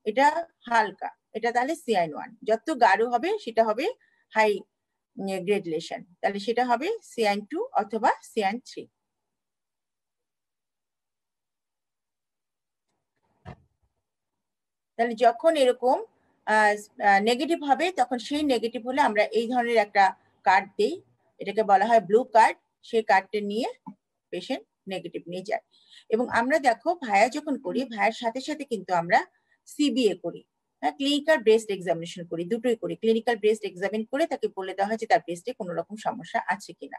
এটা হালকা, এটা তাহলে CN1, যত গাঢ় হবে সেটা হবে হাই গ্রেড লেশন, তাহলে সেটা হবে CN2 অথবা CN3। তাহলে যখন এরকম নেগেটিভ হবে তখন সেই নেগেটিভ হলে আমরা এই ধরনের একটা কার্ড দিই, এটাকে বলা হয় ব্লু কার্ড। সেই কার্ডটা নিয়ে পেশেন্ট নেগেটিভ নিয়ে যায়। এবং আমরা দেখো ভায়া যখন করি, ভাইয়ের সাথে সাথে কিন্তু আমরা সিবিএ করি, ক্লিনিক্যাল ব্রেস্ট এক্সামিনেশন করি, দুটোই করি। ক্লিনিক্যাল ব্রেস্ট এক্সামিন করে তাকে বলে দেওয়া হয় যে তার ব্রেস্টে কোনো রকম সমস্যা আছে কিনা।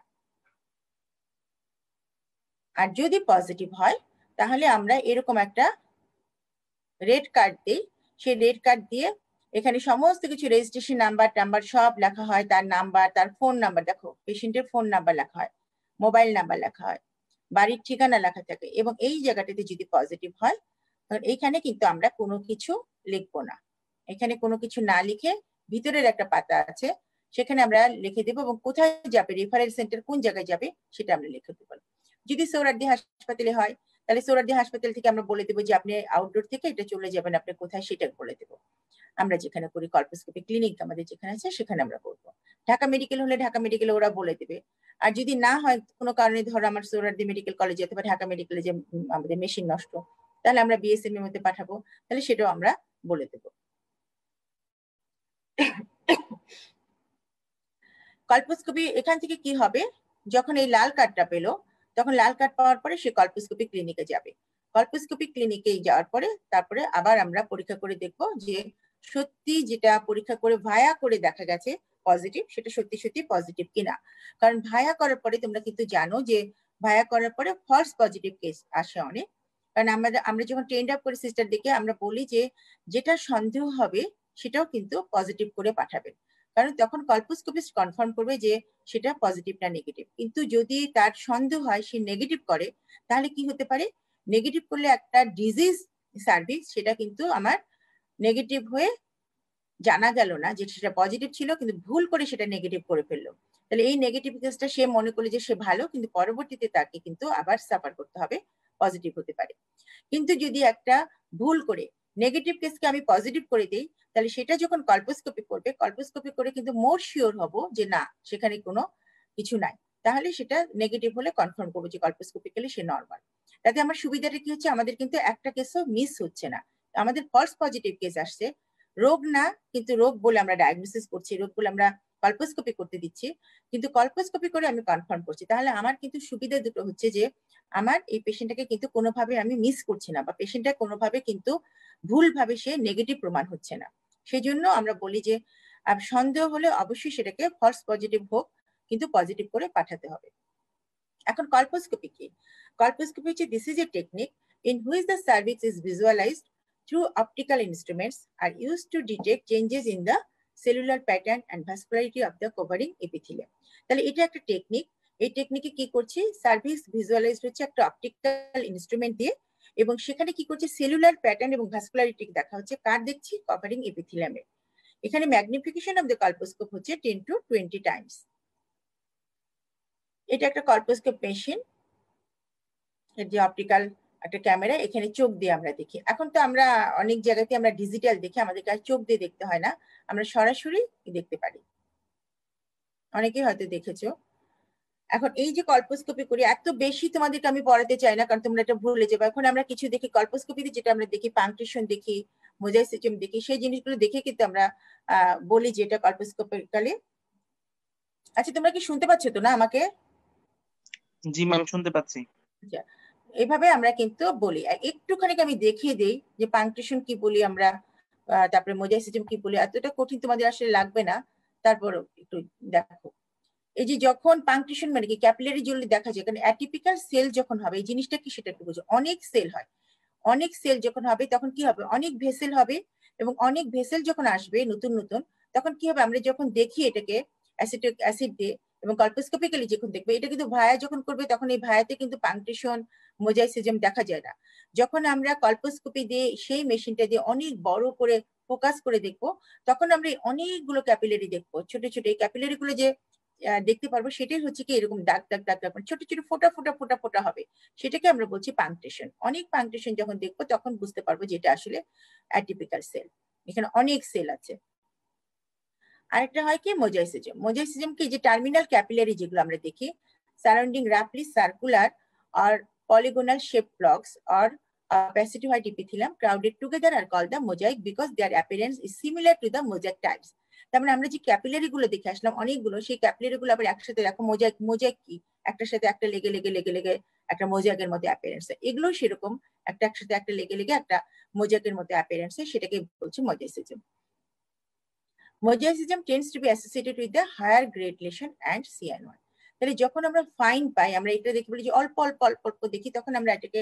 আর যদি পজিটিভ হয় তাহলে আমরা এরকম একটা রেড কার্ড দিই। সেই রেড কার্ড দিয়ে এখানে সমস্ত কিছু রেজিস্ট্রেশন নাম্বার টাম্বার সব লেখা হয়, তার নাম্বার, তার ফোন নাম্বার, দেখো পেশেন্টের ফোন নাম্বার লেখা হয়, মোবাইল নাম্বার লেখা হয়, বাড়ির ঠিকানা লেখা থাকে। এবং এই জায়গাটাতে যদি পজিটিভ হয় তখন এইখানে কিন্তু আমরা কোনো কিছু লিখবো না। এখানে কোনো কিছু না লিখে ভিতরের একটা পাতা আছে, সেখানে আমরা লিখে দেবো এবং কোথায় যাবে, রেফারেল সেন্টার কোন জায়গায় যাবে সেটা আমরা লিখে দেবো। যদি সোহরাওয়ার্দী হাসপাতালে হয় তাহলে সোহরাওয়ার্দী হাসপাতাল থেকে আমরা বলে দেবো যে আপনি আউটডোর থেকে এটা চলে যাবেন, আপনি কোথায় সেটা বলে দেবো। আমরা যেখানে করি কল্পোস্কোপি ক্লিনিক আমাদের যেখানে আছে সেখানে আমরা করবো। ঢাকা মেডিকেল হলে ঢাকা মেডিকেলে ওরা বলে দেবে। আর যদি না হয় কোনো কারণে, ধরো আমার সোহরাওয়ার্দী মেডিকেল কলেজে অথবা ঢাকা মেডিকেলে যে আমাদের মেশিন নষ্ট, তাহলে আমরা বিএসএম এর মধ্যে পাঠাবো, তাহলে সেটাও আমরা বলে দেবো। কল্পোস্কোপি এখান থেকে কি হবে, যখন এই লাল কার্ডটা পেলো তখন লাল কার্ড পাওয়ার পরে সে কল্পোস্কোপি ক্লিনিকে যাবে। কল্পোস্কোপি ক্লিনিকে যাওয়ার পরে তারপরে আবার আমরা পরীক্ষা করে দেখবো যে সত্যি যেটা পরীক্ষা করে ভায়া করে দেখা গেছে পজিটিভ, সেটা সত্যি সত্যি পজিটিভ কিনা। কারণ ভায়া করার পরে তোমরা কিন্তু জানো যে ভায়া করার পরে ফলস পজিটিভ কেস আসে অনেক। কারণ আমরা যখন ট্রেন্ড আপ করি সিস্টার দিকে আমরা বলি যে যেটা সন্দেহ হবে সেটাও কিন্তু পজিটিভ করে পাঠাবেন, কারণ তখন কল্পোস্কোপিস্ট কনফার্ম করবে যে সেটা পজিটিভ না নেগেটিভ। কিন্তু যদি তার সন্দেহ হয় সে নেগেটিভ করে, তাহলে কি হতে পারে, নেগেটিভ করলে একটা ডিজিজ সার্ভিস সেটা কিন্তু আমার নেগেটিভ হয়ে জানা গেল না যে সেটা পজিটিভ ছিল, কিন্তু ভুল করে সেটা নেগেটিভ করে ফেললো। তাহলে এই নেগেটিভ কেসটা সে মনে করলে যে সে ভালো, কিন্তু পরবর্তীতে তাকে কিন্তু আবার সাফার করতে হবে, পজিটিভ হতে পারে। কিন্তু যদি একটা ভুল করে নেগেটিভ কেসকে আমি পজিটিভ করে দিই, তাহলে সেটা যখন কল্পোস্কোপি করবে, কল্পোস্কোপি করে কিন্তু মোর শিওর হব যে না সেখানে কোনো কিছু নাই, তাহলে সেটা নেগেটিভ হলে কনফার্ম করবো যে কল্পোস্কোপিক্যালি সে নর্মাল। তাতে আমার সুবিধাটা কি হচ্ছে, আমাদের কিন্তু একটা কেসও মিস হচ্ছে না। আমাদের ফলস পজিটিভ কেস আসছে, রোগ না, কিন্তু রোগ বলে আমরা ডায়াগনোসিস করছি, রোগ বলে আমরা কল্পোস্কোপি করতে দিচ্ছি, কিন্তু কল্পোস্কোপি করে আমি কনফার্ম করছি। তাহলে আমার কিন্তু সুবিধা দুটো হচ্ছে যে আমার এই পেশেন্টটাকে কিন্তু কোনোভাবে আমি মিস করছি না, বা পেশেন্টটা কোনোভাবে কিন্তু ভুলভাবে সে নেগেটিভ প্রমাণ হচ্ছে না। সেই জন্য আমরা বলি যে সন্দেহ হলে অবশ্যই সেটাকে ফলস পজিটিভ হোক, কিন্তু পজিটিভ করে পাঠাতে হবে। এখন কল্পোস্কোপি কি, কল্পোস্কোপি হচ্ছে this is a technique in which the cervix is visualized through optical instruments are used to detect changes in the cellular pattern and vascularity of the covering epithelium. তাহলে এটা একটা টেকনিক। এই টেকনিকে কি করছি, সার্ভিস ভিজুয়ালাইজড হচ্ছে একটা optical instrument দিয়ে, এবং সেখানে কি করছে সেলুলার প্যাটার্ন এবং ভাস্কুলারিটি দেখা হচ্ছে, কার দেখছি, কভারিং এপিথেলিয়ামে। এখানে ম্যাগনিফিকেশন অফ দ্য কল্পোস্কোপ হচ্ছে 10 to 20 টাইমস। এটা একটা কল্পোস্কোপ মেশিন, এর যে অপটিক্যাল একটা ক্যামেরা, এখানে চোখ দিয়ে আমরা দেখি। এখন তো আমরা অনেক জায়গাতে আমরা ডিজিটাল দেখি, আমাদেরকে আর চোখ দিয়ে দেখতে হয় না, আমরা সরাসরি দেখতে পারি, অনেকেই হয়তো দেখেছো। এখন এই যে কল্পোস্কোপি করি, এত বেশি তোমাদেরকে আমি পড়াতে চাই না, কারণ তোমরা এটা ভুলে যাবে। এখন আমরা কিছু দেখি কল্পোস্কোপিতে, যেটা আমরা দেখি পাংকচুয়েশন দেখি, মোজাইসিজম দেখি, সেই জিনিসগুলো দেখে কিন্তু আমরা বলি যে এটা কল্পোস্কোপিক্যালি। আচ্ছা তোমরা কি শুনতে পাচ্ছ তো না আমাকে? জি ম্যাম, শুনতে পাচ্ছি। এভাবে আমরা কিন্তু বলি। একটুখানি আমি দেখিয়ে দিই যে পাংকচুয়েশন কি বলি আমরা, তারপরে মোজাইসিজম কি বলি। এতটা কঠিন তোমাদের আসলে লাগবে না, তারপরও একটু দেখো। এই যে যখন পাংকচুয়েশন মানে কি, ক্যাপিলারি জুয়েলারি দেখা যায়, কারণ অ্যাটিপিক্যাল সেল যখন হবে, এই জিনিসটা কি সেটা একটু বুঝো। অনেক সেল হয়, অনেক সেল যখন হবে তখন কি হবে, অনেক ভেসেল হবে, এবং অনেক ভেসেল যখন আসবে নতুন নতুন, তখন কি হবে, আমরা যখন দেখি এটাকে অ্যাসিটিক অ্যাসিড দিয়ে এবং কল্পোস্কোপিক্যালি যখন দেখবে, এটা কিন্তু ভায়া যখন করবে তখন এই ভায়াতে কিন্তু পাংকচুয়েশন মোজাইসিজম দেখা যায় না। যখন আমরা কল্পোস্কোপি দিয়ে সেই মেশিনটা দিয়ে অনেক বড় করে ফোকাস করে দেখবো, তখন আমরা অনেকগুলো ক্যাপিলারি দেখবো, ছোট ছোট এই ক্যাপিলারি গুলো যে দেখতে পারবো, সেটাই হচ্ছে কি এরকম দাগ দাগ দাগ দাগ, ছোট ছোট ফোটা ফোটা ফোটা ফোটা হবে, সেটাকে আমরা বলছি পাংকচুয়েশন। অনেক পাংকচুয়েশন যখন দেখবো তখন বুঝতে পারবো যে এটা আসলে অ্যাটিপিক্যাল সেল, এখানে অনেক সেল আছে। আরেকটা হয় কি মোজাইসিজম। মোজাইসিজম কি, যে টার্মিনাল ক্যাপিলারি যেগুলো আমরা দেখি surrounding রাফলি circular R polygonal shape blocks R opacity white epithelium crowded together are called the mosaic because their appearance is similar to the mosaic types. তার মানে আমরা যে ক্যাপিলারি গুলো দেখে আসলাম অনেকগুলো, সেই ক্যাপিলারি গুলো আবার একসাথে দেখো মোজাইক, মোজাইক কি একটার সাথে একটা লেগে লেগে লেগে লেগে একটা মোজাইকের মতো অ্যাপিয়ারেন্স, এগুলো সেরকম একটা একসাথে একটা লেগে লেগে একটা মোজাইকের মতো অ্যাপিয়ারেন্স, সেটাকে বলছে মোজাইসিজম। Mosaicism tends to be associated with the higher grade lesion and CN1. তাহলে যখন আমরা ফাইন পাই, আমরা এটা দেখে বলি যে অল্প অল্প অল্প অল্প দেখি, তখন আমরা এটাকে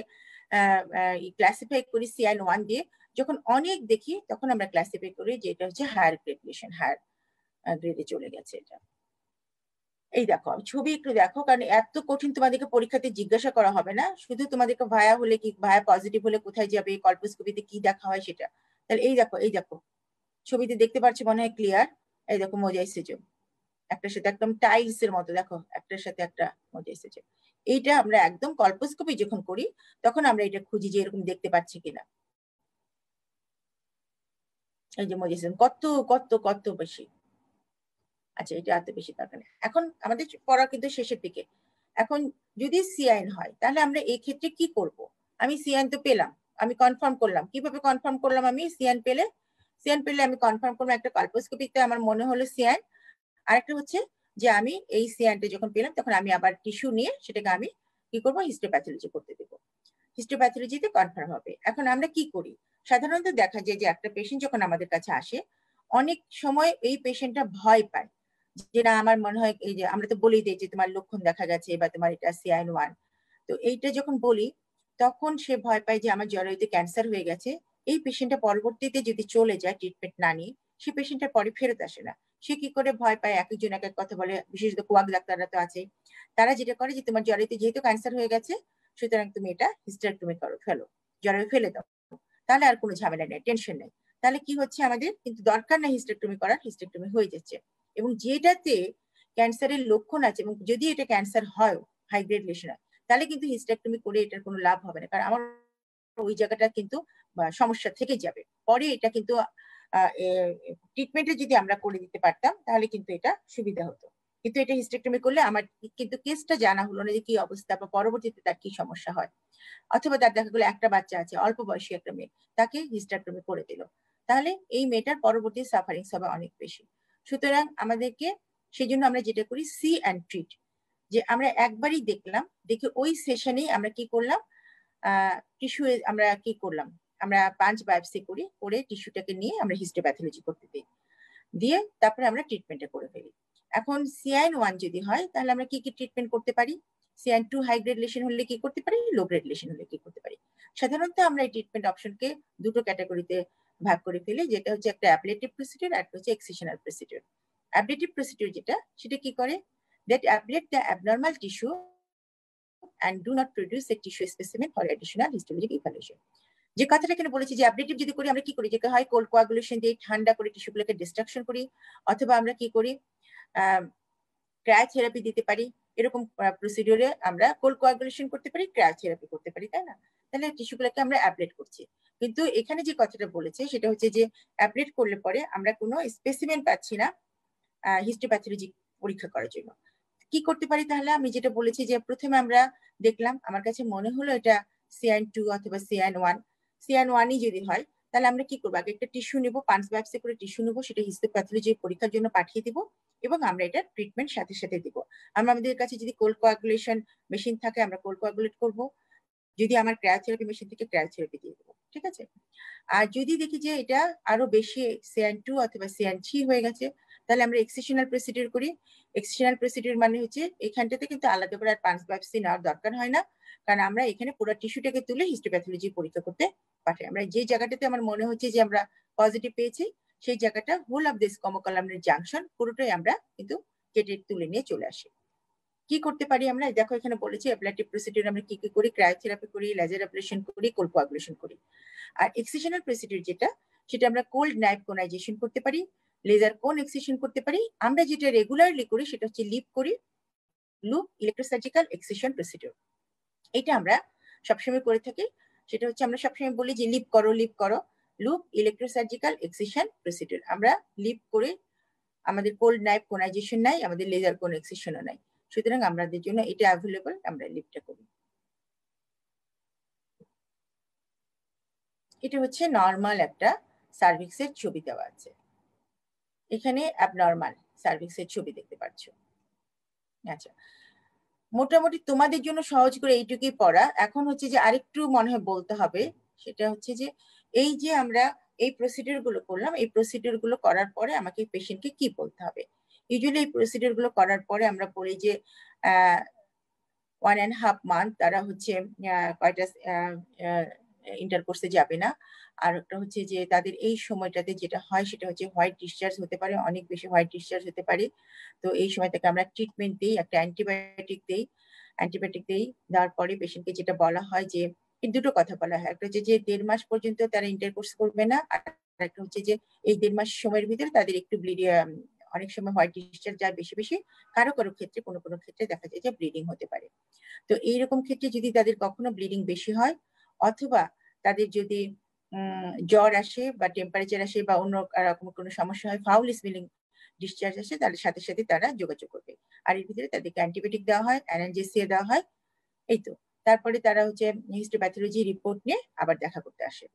ক্লাসিফাই করি CN1 দিয়ে। যখন অনেক দেখি তখন আমরা ক্লাসিফাই করি যে এটা হচ্ছে হায়ার গ্রেড লেশন, হায়ার গ্রেডে চলে গেছে এটা। এই দেখো ছবি একটু দেখো, কারণ এত কঠিন তোমাদেরকে পরীক্ষাতে জিজ্ঞাসা করা হবে না, শুধু তোমাদেরকে ভায়া হলে কি, ভায়া পজিটিভ হলে কোথায় যাবে, কল্পোস্কোপিতে কি দেখা হয় সেটা। তাহলে এই দেখো, এই দেখো ছবিতে দেখতে পাচ্ছি মনে হয় ক্লিয়ার। এই দেখো মোজাইসিজম, একটার সাথে একদম টাইলস এর মতো, দেখো একটার সাথে একটা মোজাইসিজম। এইটা আমরা একদম কল্পোস্কোপি যখন করি তখন আমরা এটা খুঁজি যে এরকম দেখতে পাচ্ছি কিনা। এই যে মোজাইসিজম কত কত কত বেশি। আচ্ছা, এটা এত বেশি দরকার নেই, এখন আমাদের পড়া কিন্তু শেষের দিকে। এখন যদি সিআইন হয় তাহলে আমরা এই ক্ষেত্রে কি করব? আমি সিআইন তো পেলাম, আমি কনফার্ম করলাম। কিভাবে কনফার্ম করলাম? আমি সিআইন পেলে আমি কনফার্ম করলাম একটা কল্পোস্কোপিতে আমার মনে হলো সিআইন। আরেকটা হচ্ছে যে আমি এই সিআইনটা যখন পেলাম তখন আমি আবার টিস্যু নিয়ে সেটাকে আমি কি করবো, হিস্টোপ্যাথোলজি করতে দেবো, হিস্টোপ্যাথোলজিতে কনফার্ম হবে। এখন আমরা কি করি, সাধারণত দেখা যায় যে একটা পেশেন্ট যখন আমাদের কাছে আসে অনেক সময় এই পেশেন্টটা ভয় পায় যে না আমার মনে হয়, এই যে আমরা তো বলেই দিই যে তোমার লক্ষণ দেখা গেছে বা তোমার এটা CN1, তো এইটা যখন বলি তখন সে ভয় পায় যে আমার জরায়ুতে ক্যান্সার হয়ে গেছে। এই পেশেন্টটা পরবর্তীতে যদি চলে যায় ট্রিটমেন্ট না নিয়ে, সে পেশেন্টটা পরে ফেরত আসে না। সে কি করে ভয় পায়, এক একজন এক এক কথা বলে, বিশেষত কোয়াক ডাক্তাররা তো আছে, তারা যেটা করে যে তোমার জরায়ুতে যেহেতু ক্যান্সার হয়ে গেছে সুতরাং তুমি এটা হিস্টেরেক্টমি করো, ফেলো, জরায়ু ফেলে দাও, তাহলে আর কোনো ঝামেলা নেই, টেনশন নেই। তাহলে কি হচ্ছে, আমাদের কিন্তু দরকার নেই হিস্টেরেক্টমি করার, হিস্টেরেক্টমি হয়ে যাচ্ছে। এবং যেটাতে ক্যান্সারের লক্ষণ আছে এবং যদি এটা ক্যান্সার হয়, হাই গ্রেড লেশন হয়, তাহলে কিন্তু হিস্টেরেক্টমি করে এটার কোনো লাভ হবে না, কারণ আমার ওই জায়গাটা কিন্তু সমস্যা থেকে যাবে। পরে এটা কিন্তু ট্রিটমেন্টে যদি আমরা করে দিতে পারতাম তাহলে কিন্তু এটা সুবিধা হতো। কিন্তু এটা হিস্টেরেক্টমি করলে আমার কিন্তু কেসটা জানা হলো না যে কি অবস্থা বা পরবর্তীতে তার কি সমস্যা হয়। অথবা তার দেখা গেলো একটা বাচ্চা আছে, অল্প বয়সী একটা মেয়ে, তাকে হিস্টেরেক্টমি করে দিল, তাহলে এই মেয়েটার পরবর্তী সাফারিংস হবে অনেক বেশি। সুতরাং আমাদেরকে সেই জন্য আমরা যেটা করি সি অ্যান্ড ট্রিট, যে আমরা একবারই দেখলাম, দেখে ওই সেশনেই আমরা কি করলাম, টিস্যু আমরা কি করলাম, আমরা পাঞ্চ বায়োপসি করি, করে টিস্যুটাকে নিয়ে আমরা হিস্টোপ্যাথোলজি করতে দিই, দিয়ে তারপরে আমরা ট্রিটমেন্টটা করে ফেলি। এখন CN1 যদি হয় তাহলে আমরা কি কি ট্রিটমেন্ট করতে পারি, CN2 হাই গ্রেড লেশন হলে কি করতে পারি, লো গ্রেড লেশন হলে কি করতে পারি। সাধারণত আমরা এই ট্রিটমেন্ট অপশনকে দুটো ক্যাটাগরিতে ভাগ করে ফেলি, যেটা হচ্ছে একটা অ্যাবলেটিভ প্রসিডিউর আর একটা হচ্ছে এক্সিশনাল প্রসিডিউর। অ্যাবলেটিভ প্রসিডিউর যেটা, সেটা কি করে, that ablate the abnormal tissue and do not produce a tissue specimen for additional histologic evaluation. যে কথাটা এখানে বলেছি যে অ্যাবলেটিভ যদি করি আমরা কি করি, যে হয় কোল্ড কোয়াগুলেশন দিয়ে ঠান্ডা করে টিস্যুগুলোকে ডিস্ট্রাকশন করি, অথবা আমরা কি করি ক্রায়োথেরাপি দিতে পারি। এরকম প্রসিডিউরে আমরা কোল্ড কোয়াগুলেশন করতে পারি, ক্রায়োথেরাপি করতে পারি, তাই না? তাহলে টিস্যুগুলোকে আমরা অ্যাবলেট করছি। কিন্তু এখানে যে কথাটা বলেছে সেটা হচ্ছে যে অ্যাবলেট করলে পরে আমরা কোনো স্পেসিমেন পাচ্ছি না হিস্টোপ্যাথোলজি পরীক্ষা করার জন্য। কি করতে পারি তাহলে, আমি যেটা বলেছি যে প্রথমে আমরা দেখলাম, আমার কাছে মনে হলো এটা CN2 অথবা CN1, CN1ই যদি হয় তাহলে আমরা কি করবো, আগে একটা টিস্যু নেবো, পাঞ্চ বায়োপসি করে টিস্যু নেবো, সেটা হিস্টোপ্যাথোলজি পরীক্ষার জন্য পাঠিয়ে দিব এবং আমরা এটা ট্রিটমেন্ট সাথে সাথে দিব। আমাদের কাছে যদি কোল্ড কোয়াগুলেশন মেশিন থাকে আমরা কোল্ড কোয়াগুলেট করবো, যদি আমার ক্রায়োথেরাপি মেশিন থেকে ক্রায়োথেরাপি দিয়ে দেবো, ঠিক আছে? আর যদি দেখি যে এটা আরো বেশি CN2 অথবা CN3 হয়ে গেছে তাহলে আমরা এক্সিশনাল প্রসিডিউর করি। এক্সিশনাল প্রসিডিউর মানে হচ্ছে এখানটাতে কিন্তু আলাদা করে আর পাঞ্চ বায়োপসি নেওয়ার দরকার হয় না, কারণ আমরা এখানে পুরো টিস্যুটাকে তুলে হিস্টোপ্যাথোলজি পরীক্ষা করতে পাঠাই। আমরা যে জায়গাটাতে আমার মনে হচ্ছে যে আমরা পজিটিভ পেয়েছি সেই জায়গাটা হোল অফ দিস কমোকলামনার জাংশন পুরোটাই আমরা কিন্তু কেটে তুলে নিয়ে চলে আসি। কি করতে পারি আমরা, দেখো এখানে বলেছি অ্যাবলেটিভ প্রসিডিউর আমরা কি কি করি, ক্রায়োথেরাপি করি, লেজার অ্যাবলেশন করি, কোল্ড কোয়াগুলেশন করি। আর এক্সিশনাল প্রসিডিউর যেটা, সেটা আমরা কোল্ড নাইফ কোনাইজেশন করতে পারি, লেজার কোন এক্সিশন করতে পারি। আমরা যেটা রেগুলারলি করি সেটা হচ্ছে লিপ করি, লুপ ইলেকট্রোসার্জিক্যাল এক্সিশন প্রসিডিউর। এটা আমরা সবসময় করে থাকি। সেটা হচ্ছে আমরা সবসময় বলি যে লিপ করো, লিপ করো, লুপ ইলেকট্রোসার্জিক্যাল এক্সিশন প্রসিডিউর। আমরা লিপ করে, আমাদের কোল্ড নাইফ কোনাইজেশন নাই, আমাদের লেজার কোন এক্সিশনও নাই, সুতরাং আমাদের জন্য এটা অ্যাভেলেবল, আমরা লিপটা করি। এটা হচ্ছে নর্মাল একটা সার্ভিক্সের ছবি দেওয়া আছে, এখানে অ্যাবনর্মাল সার্ভিক্সের ছবি দেখতে পাচ্ছ। আচ্ছা, মোটামুটি তোমাদের জন্য সহজ করে এইটুকুই পড়া। এখন হচ্ছে যে আরেকটু মনে হয় বলতে হবে, সেটা হচ্ছে যে এই যে আমরা এই প্রসিডিউর গুলো করলাম, এই প্রসিডিউর গুলো করার পরে আমাকে পেশেন্টকে কি বলতে হবে। ইউজুয়ালি এই প্রসিডিউর গুলো করার পরে আমরা বলি যে 1.5 মান্থ তারা হচ্ছে কয়টা ইন্টারকোর্সে যাবে না। আর একটা হচ্ছে যে তাদের এই সময়টাতে যেটা হয় সেটা হচ্ছে হোয়াইট ডিসচার্জ হতে পারে, অনেক বেশি হোয়াইট ডিসচার্জ হতে পারে। তো এই সময় থেকে আমরা ট্রিটমেন্ট দিই, একটা অ্যান্টিবায়োটিক দিই। দেওয়ার পরে পেশেন্টকে যেটা বলা হয় যে দুটো কথা বলা হয়, একটা হচ্ছে যে 1.5 মাস পর্যন্ত তারা ইন্টারকোর্স করবে না, আর একটা হচ্ছে যে এই 1.5 মাস সময়ের ভিতরে তাদের একটু অনেক সময় হোয়াইট ডিসচার্জ যায় বেশি বেশি, কারো কারো ক্ষেত্রে কোনো কোনো ক্ষেত্রে দেখা যায় যে ব্লিডিং হতে পারে। তো এইরকম ক্ষেত্রে যদি তাদের কখনো ব্লিডিং বেশি হয়, অথবা তাদের যদি জ্বর আসে বা টেম্পারেচার আসে বা অন্য রকম কোনো সমস্যা হয়, ফাউল স্মেলিং ডিসচার্জ আসে, তাহলে সাথে সাথে তারা যোগাযোগ করবে। আর এর ভিতরে তাদেরকে অ্যান্টিবায়োটিক দেওয়া হয়, অ্যানালজেসিয়া দেওয়া হয়, এই তো। তারপরে তারা হচ্ছে হিস্টোপ্যাথোলজি রিপোর্ট নিয়ে আবার দেখা করতে আসে।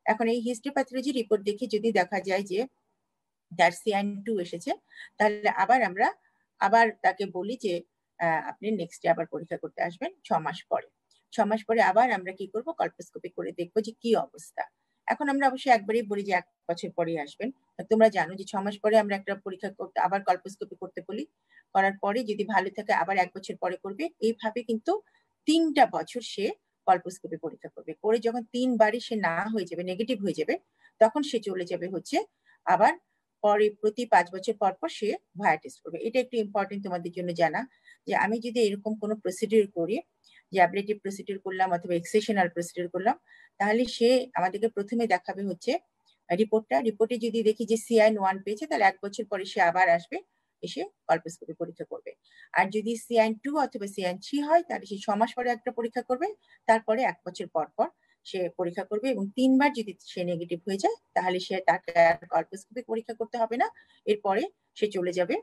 এখন এই হিস্টোপ্যাথোলজি রিপোর্ট দেখে যদি দেখা যায় যে তার CIN2 এসেছে, তাহলে আমরা আবার তাকে বলি যে আপনি নেক্সট আবার পরীক্ষা করতে আসবেন 6 মাস পরে। 6 মাস পরে আবার আমরা কি করব, কল্পোস্কোপি করে দেখবো যে কি অবস্থা। এখন আমরা অবশ্যই একবারই বলি যে 1 বছর পরে আসবেন। তোমরা জানো যে 6 মাস পরে আমরা একটা পরীক্ষা করতে আবার কল্পোস্কোপি করতে বলি, করার পরে যদি ভালো থাকে আবার 1 বছর পরে করবে। এইভাবে কিন্তু 3টা বছর সে কল্পোস্কোপি পরীক্ষা করবে, করে যখন 3 বারই সে না হয়ে যাবে, নেগেটিভ হয়ে যাবে, তখন সে চলে যাবে হচ্ছে আবার পরে প্রতি 5 বছর পর পর সে ভায়া টেস্ট করবে। এটা একটু ইম্পর্টেন্ট তোমাদের জন্য জানা, যে আমি যদি এরকম কোনো প্রসিডিউর করি, যে অ্যাবলেটিভ প্রসিডিউর করলাম অথবা এক্সেশনাল প্রসিডিউর করলাম, তাহলে সে আমাদেরকে প্রথমে দেখাবে হচ্ছে রিপোর্টে যদি দেখি যে CIN1 পেয়েছে, তাহলে 1 বছর পরে সে আবার আসবে, এসে কল্পোস্কোপি পরীক্ষা করবে। আর যদি CIN2 অথবা CIN3 হয়, তাহলে সে 6 মাস পরে একটা পরীক্ষা করবে, তারপরে 1 বছর পর পর সে পরীক্ষা করবে, এবং 3 বার যদি সে নেগেটিভ হয়ে যায়, তাহলে সে তাকে কল্পোস্কোপি পরীক্ষা করতে হবে না। এরপরে সে চলে যাবে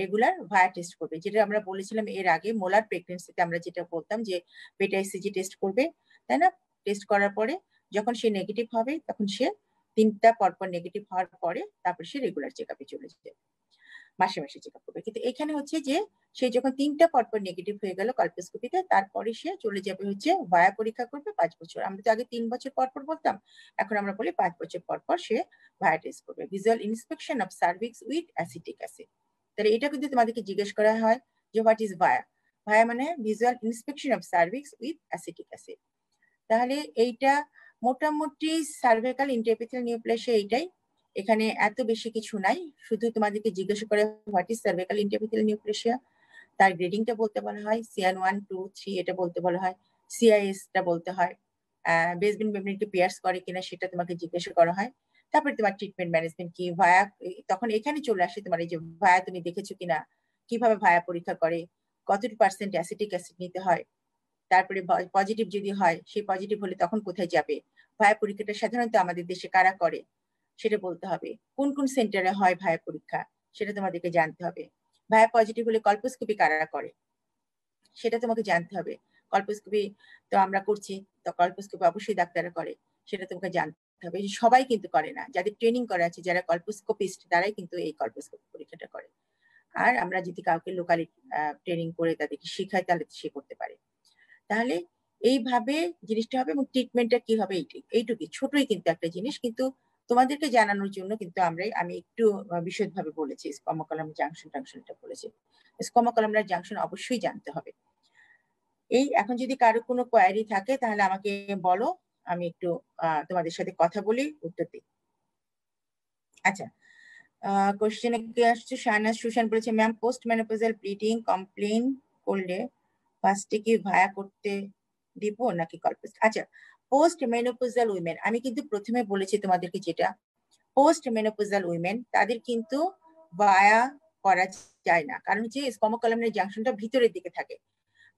রেগুলার ভায়া টেস্ট করবে, যেটা আমরা বলেছিলাম এর আগে মোলার প্রেগনেন্সিতে আমরা যেটা বলতাম যে বেটা ICG টেস্ট করবে, তাই না? টেস্ট করার পরে যখন সে নেগেটিভ হবে, তখন সে 3টা পরপর নেগেটিভ হওয়ার পরে তারপর সে রেগুলার চেক আপে চলে যাবে, মাসে মাসে চেক আপ করবে। কিন্তু এখানে হচ্ছে যে সে যখন 3টা পরপর নেগেটিভ হয়ে গেল কল্পোস্কোপিতে, তারপরে সে চলে যাবে হচ্ছে ভায়া পরীক্ষা করবে 5 বছর। আমরা তো আগে 3 বছর পর পর বলতাম, এখন আমরা বলি 5 বছর পর পর সে ভায়া টেস্ট করবে, visual inspection of cervix with acetic acid. তাহলে এটা কিন্তু তোমাদেরকে জিজ্ঞেস করা হয় যে হোয়াট ইজ ভায়া। ভায়া মানে visual inspection of cervix with acetic acid. তাহলে এইটা মোটামুটি সার্ভাইকাল ইন্টারএপিথেলিয়াল নিউপ্লেসিয়া এইটাই, এখানে এত বেশি কিছু নাই। শুধু তোমাদেরকে জিজ্ঞাসা করে হোয়াট ইজ সার্ভাইকাল ইন্টারএপিথেলিয়াল নিউপ্লেসিয়া, তার গ্রেডিংটা বলতে বলা হয়, CIN1 2 3 এটা বলতে বলা হয়, CIS টা বলতে হয়, বেসমেন্ট মেমব্রেনকে পিয়ার্স করে কিনা সেটা তোমাকে জিজ্ঞাসা করা হয়। তারপরে তোমার ট্রিটমেন্ট ম্যানেজমেন্ট কি, ভায়া, তখন এখানে চলে আসে তোমার এই যে ভায়া তুমি দেখেছো কিনা, কিভাবে ভায়া পরীক্ষা করে, কত % অ্যাসিটিক অ্যাসিড নিতে হয়, তারপরে পজিটিভ যদি হয়, সেই পজিটিভ হলে তখন কোথায় যাবে, ভায়া পরীক্ষাটা সাধারণত আমাদের দেশে কারা করে সেটা বলতে হবে, কোন কোন সেন্টারে হয় ভায়া পরীক্ষা সেটা তোমাদেরকে জানতে হবে, ভায়া পজিটিভ হলে কল্পোস্কোপি কারা করে সেটা তোমাকে জানতে হবে। কল্পোস্কোপি তো আমরা করছি, তো কল্পোস্কোপি অবশ্যই ডাক্তাররা করে, সেটা তোমাকে জানতে হবে। সবাই কিন্তু করে না, যাদের ট্রেনিং করা আছে, যারা কল্পোস্কোপিস্ট, তারাই কিন্তু এই কল্পোস্কোপি পরীক্ষাটা করে। আর আমরা যদি কাউকে লোকালি ট্রেনিং করে তাদেরকে শেখাই, তাহলে সে করতে পারে। তাহলে এইভাবে জিনিসটা হবে, এবং ট্রিটমেন্টটা কি হবে এইটুকুই, ছোটই কিন্তু একটা জিনিস, কিন্তু তোমাদেরকে জানানোর জন্য কিন্তু আমি একটু বিশদভাবে বলেছি। স্কোমা জাংশন টাংশনটা বলেছি, স্কোমা জাংশন অবশ্যই জানতে হবে। এই এখন যদি কারো কোনো কোয়ারি থাকে তাহলে আমাকে বলো, আমি একটু তোমাদের সাথে কথা বলি, উত্তর দিই। আচ্ছা, কোশ্চেনে কি আসছে, শাহনাজ সুশান বলেছে ma'am post menopausal bleeding complain করলে ফার্স্টে কি ভায়া করতে দিব নাকি কল্পোস্ট। আচ্ছা, পোস্ট মেনোপজাল উইমেন, আমি কিন্তু প্রথমে বলেছি তোমাদেরকে, যেটা পোস্ট মেনোপজাল উইমেন তাদের কিন্তু ভায়া করা যায় না, কারণ হচ্ছে স্কোমা জাংশনটা ভিতরের দিকে থাকে।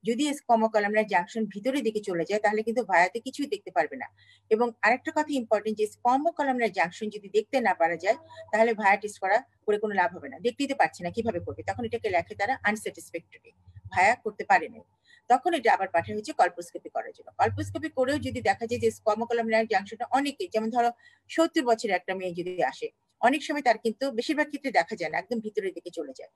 যদি স্কোমা জাংশন ভিতরের দিকে চলে যায়, তাহলে কিন্তু ভায়াতে কিছুই দেখতে পারবে না। এবং আরেকটা কথা ইম্পর্টেন্ট, যে স্কোমা জাংশন যদি দেখতে না পারা যায়, তাহলে ভায়া টেস্ট করে কোনো লাভ হবে না। দেখতেই তো পারছে না, কিভাবে করবে, তখন এটাকে লেখে তারা আনস্যাটিসফ্যাক্টরি, ভায়া করতে পারে না। তখন এটা আবার পাঠানো হচ্ছে কল্পোস্কোপি করার জন্য। কল্পোস্কোপি করেও যদি দেখা যায় যে স্কোয়ামোকলামিনার জাংশনটা অনেকে, যেমন ধরো 70 বছরের একটা মেয়ে যদি আসে, অনেক সময় তার কিন্তু বেশিরভাগ ক্ষেত্রে দেখা যায় না, একদম ভিতরের দিকে চলে যায়।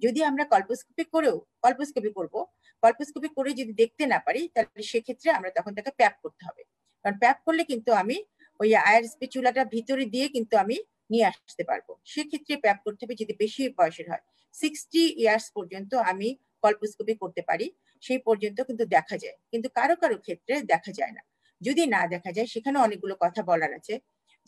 যদি আমরা কল্পোস্কোপি করব, কল্পোস্কোপি করে যদি দেখতে না পারি, তাহলে সেক্ষেত্রে আমরা তখন তাকে প্যাপ করতে হবে। কারণ প্যাপ করলে কিন্তু আমি ওই আয়ার স্পিচুলাটা ভিতরে দিয়ে কিন্তু আমি নিয়ে আসতে পারবো। সেক্ষেত্রে প্যাপ করতে হবে যদি বেশি বয়সের হয়। 60 ইয়ার্স পর্যন্ত আমি কল্পোস্কোপি করতে পারি, সেই পর্যন্ত কিন্তু দেখা যায়, কিন্তু কারো কারো ক্ষেত্রে দেখা যায় না। যদি না দেখা যায়, সেখানে অনেকগুলো কথা বলার আছে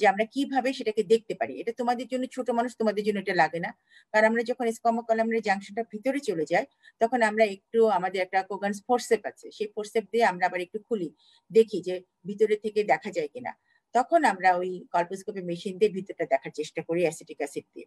যে আমরা কিভাবে সেটাকে দেখতে পারি। এটা তোমাদের জন্য, ছোট মানুষ, তোমাদের জন্য এটা লাগে না, কারণ আমরা যখন স্কোয়ামোকলামিনার জাংশনটা ভিতরে চলে যায়, তখন আমরা একটু, আমাদের একটা কোগানস ফোরসেপ আছে, সেই ফোরসেপ দিয়ে আমরা আবার একটু খুলি, দেখি যে ভিতরে থেকে দেখা যায় কিনা। তখন আমরা ওই কল্পোস্কোপি মেশিন দিয়ে ভিতরটা দেখার চেষ্টা করি অ্যাসিটিক অ্যাসিড দিয়ে।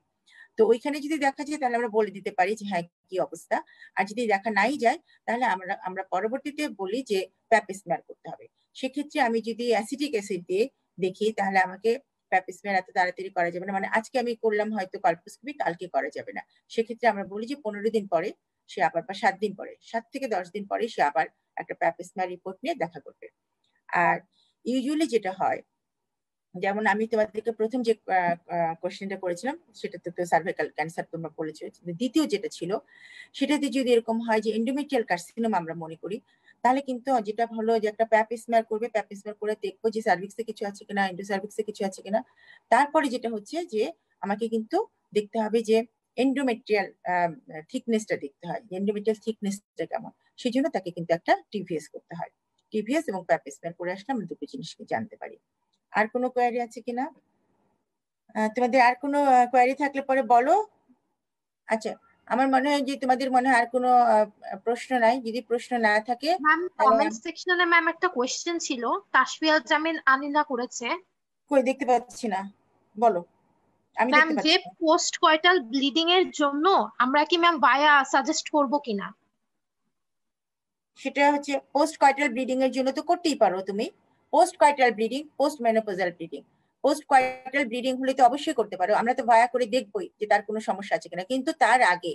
তো ওইখানে যদি দেখা যায়, তাহলে আমরা বলে দিতে পারি যে হ্যাঁ কি অবস্থা। আর যদি দেখা নাই যায়, তাহলে আমরা পরবর্তীতে বলি যে প্যাপিসমিয়ার করতে হবে। সেক্ষেত্রে আমি যদি অ্যাসিটিক অ্যাসিড দিয়ে দেখি, তাহলে আমাকে প্যাপিসমিয়ার এত তাড়াতাড়ি করা যাবে না, মানে আজকে আমি করলাম হয়তো কল্পোস্কোপি, কালকে করা যাবে না। সেক্ষেত্রে আমরা বলি যে 15 দিন পরে সে আবার, বা 7 দিন পরে, 7 থেকে 10 দিন পরে সে আবার একটা প্যাপিসমিয়ার রিপোর্ট নিয়ে দেখা করবে। আর ইউজুয়ালি যেটা হয়, যেমন আমি তোমাদেরকে প্রথম যে কোশ্চেনটা করেছিলাম, সেটা তো সার্ভাইকাল ক্যান্সার তোমরা বলেছো। দ্বিতীয় যেটা ছিল, সেটাতে যদি এরকম হয় যে এন্ডোমেট্রিয়াল কার্সিনোমা আমরা মনে করি, তাহলে কিন্তু যেটা হলো যে একটা প্যাপিসমিয়ার করবে, প্যাপিসমিয়ার করে দেখবো যে সার্ভিক্সে কিছু আছে কিনা, এন্ডোসার্ভিক্সে কিছু আছে কিনা। তারপরে যেটা হচ্ছে যে আমাকে কিন্তু দেখতে হবে যে এন্ডোমেট্রিয়াল থিকনেসটা দেখতে হয়, এন্ডোমেট্রিয়াল থিকনেসটা কেমন। সেই জন্য তাকে কিন্তু একটা টিভিএস করতে হয়। টিভিএস এবং প্যাপিসমিয়ার করে আসলে আমরা দুটো জিনিসকে জানতে পারি। আর কোনো কোয়ারি আছে কিনা? তোমাদের আর কোনো কোয়ারি থাকলে পরে বলো। আচ্ছা, আমার মনে হয় যে তোমাদের মনে হয় আর কোনো প্রশ্ন নাই। যদি প্রশ্ন না থাকে, ম্যাম তাহলে কমেন্ট সেকশনে ম্যাম একটা কোয়েশ্চেন ছিল, তাসফিয়া জামিন আনিলা করেছে। কই দেখতে পাচ্ছি না, বলো। আমি ম্যাম দেখতে যে পাচ্ছি না। পোস্ট কয়টাল ব্লিডিং এর জন্য আমরা কি ম্যাম বায়া সাজেস্ট করব কিনা? সেটা হচ্ছে পোস্ট কয়টাল ব্লিডিং এর জন্য তো করতেই পারো তুমি। Post coital bleeding, post menopausal bleeding, post coital bleeding হলে তো অবশ্যই করতে পারো। আমরা তো ভায়া করে দেখবোই যে তার কোনো সমস্যা আছে কিনা। কিন্তু তার আগে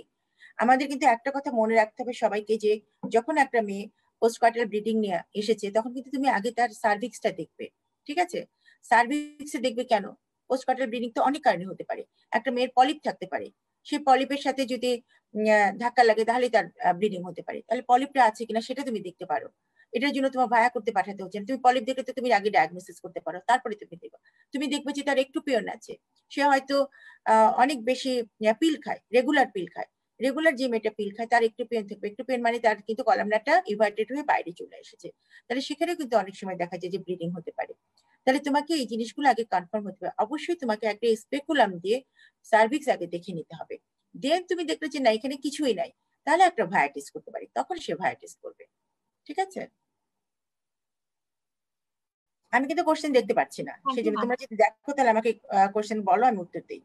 আমাদের কিন্তু একটা কথা মনে রাখতে হবে সবাইকে, যে যখন একটা মেয়ে পোস্ট কয়টাল ব্লিডিং নিয়ে এসেছে, তখন কিন্তু তুমি আগে তার সার্ভিক্সটা দেখবে। ঠিক আছে? সার্ভিক্সে দেখবে কেন? পোস্ট কয়টাল ব্লিডিং তো অনেক কারণে হতে পারে। একটা মেয়ের পলিপ থাকতে পারে, সেই পলিপের সাথে যদি ধাক্কা লাগে, তাহলে তার ব্লিডিং হতে পারে। তাহলে পলিপটা আছে কিনা সেটা তুমি দেখতে পারো। এটার জন্য তোমার ভায়া করতে পাঠাতে হচ্ছে না। তুমি পলিপ দেখলে তো তুমি আগে ডায়াগনোসিস করতে পারো, তারপরে তুমি দেখো। তুমি দেখবে যে তার একটু পেয়ন আছে, সে হয়তো অনেক বেশি পিল খায়, রেগুলার পিল খায়। রেগুলার যে মেয়েটা পিল খায়, তার একটু পেন থাকবে। একটু পেন মানে তার কিন্তু কলামনাটা ইনভার্টেড হয়ে বাইরে চলে এসেছে। তাহলে সেখানেও কিন্তু অনেক সময় দেখা যায় যে ব্লিডিং হতে পারে। তাহলে তোমাকে এই জিনিসগুলো আগে কনফার্ম হতে হবে। অবশ্যই তোমাকে একটা স্পেকুলাম দিয়ে সার্ভিক্স আগে দেখে নিতে হবে। দেন তুমি দেখলে যে না, এখানে কিছুই নাই, তাহলে একটা ভায়া টেস্ট করতে পারি, তখন সে ভায়া টেস্ট করবে। ঠিক আছে? আমি কিন্তু কোশ্চেন দেখতে পাচ্ছি না, সেই জন্য তোমরা যদি দেখো তাহলে আমাকে কোশ্চেন বলো, আমি উত্তর দিই।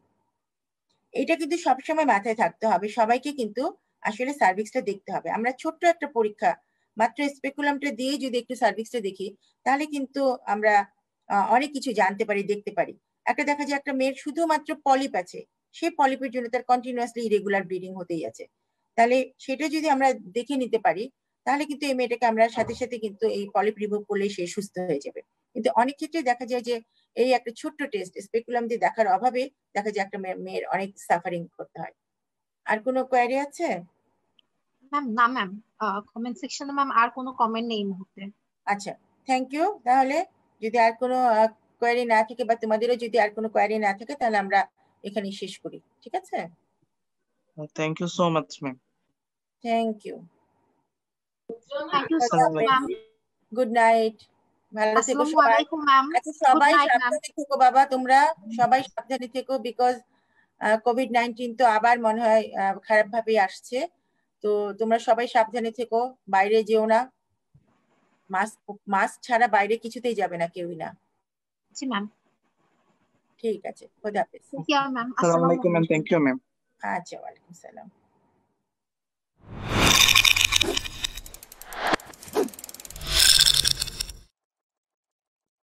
এটা কিন্তু সবসময় মাথায় থাকতে হবে সবাইকে, কিন্তু আসলে সার্ভিক্সটা দেখতে হবে। আমরা ছোট্ট একটা পরীক্ষা, মাত্র স্পেকুলামটা দিয়ে যদি একটু সার্ভিক্সটা দেখি, তাহলে কিন্তু আমরা অনেক কিছু জানতে পারি, দেখতে পারি। একটা দেখা যায় একটা মেয়ের শুধুমাত্র পলিপ আছে, সেই পলিপের জন্য তার কন্টিনিউয়াসলি ইরেগুলার ব্লিডিং হতেই আছে। তাহলে সেটা যদি আমরা দেখে নিতে পারি, তাহলে কিন্তু এই মেয়েটাকে আমরা সাথে সাথে কিন্তু এই পলিপ রিমুভ করলে সে সুস্থ হয়ে যাবে। কিন্তু অনেক ক্ষেত্রে দেখা যায় যে এই একটা ছোট্ট টেস্ট স্পেকুলাম দিয়ে দেখার অভাবে দেখা যায় একটা মেয়ের অনেক সাফারিং করতে হয়। আর কোনো কোয়ারি আছে? ম্যাম না ম্যাম, কমেন্ট সেকশনে ম্যাম আর কোনো কমেন্ট নেই এই মুহূর্তে। আচ্ছা, থ্যাংক ইউ। তাহলে যদি আর কোনো কোয়ারি না থাকে, বা তোমাদেরও যদি আর কোনো কোয়ারি না থাকে, তাহলে আমরা এখানেই শেষ করি। ঠিক আছে? Thank you so much ma'am. Thank you. Thank you so much ma'am. Good night, ভালো থেকো আসসালামু সবাই। আলাইকুম ম্যাম। আচ্ছা, গুড সবাই নাইট ম্যাম। সাবধানে থেকো বাবা, তোমরা সবাই সাবধানে থেকো, বিকজ কোভিড-19 তো আবার মনে হয় খারাপ ভাবে আসছে। তো তোমরা সবাই সাবধানে থেকো, বাইরে যেও না। মাস্ক মাস্ক ছাড়া বাইরে কিছুতেই যাবে না, কেউই না। জি ম্যাম। ঠিক আছে, খোদা হাফেজ। Take care ma'am. আসসালামু আসসালামু আলাইকুম ম্যাম, আলাইকুম। Thank you ma'am. আচ্ছা, ওয়ালাইকুম সালাম।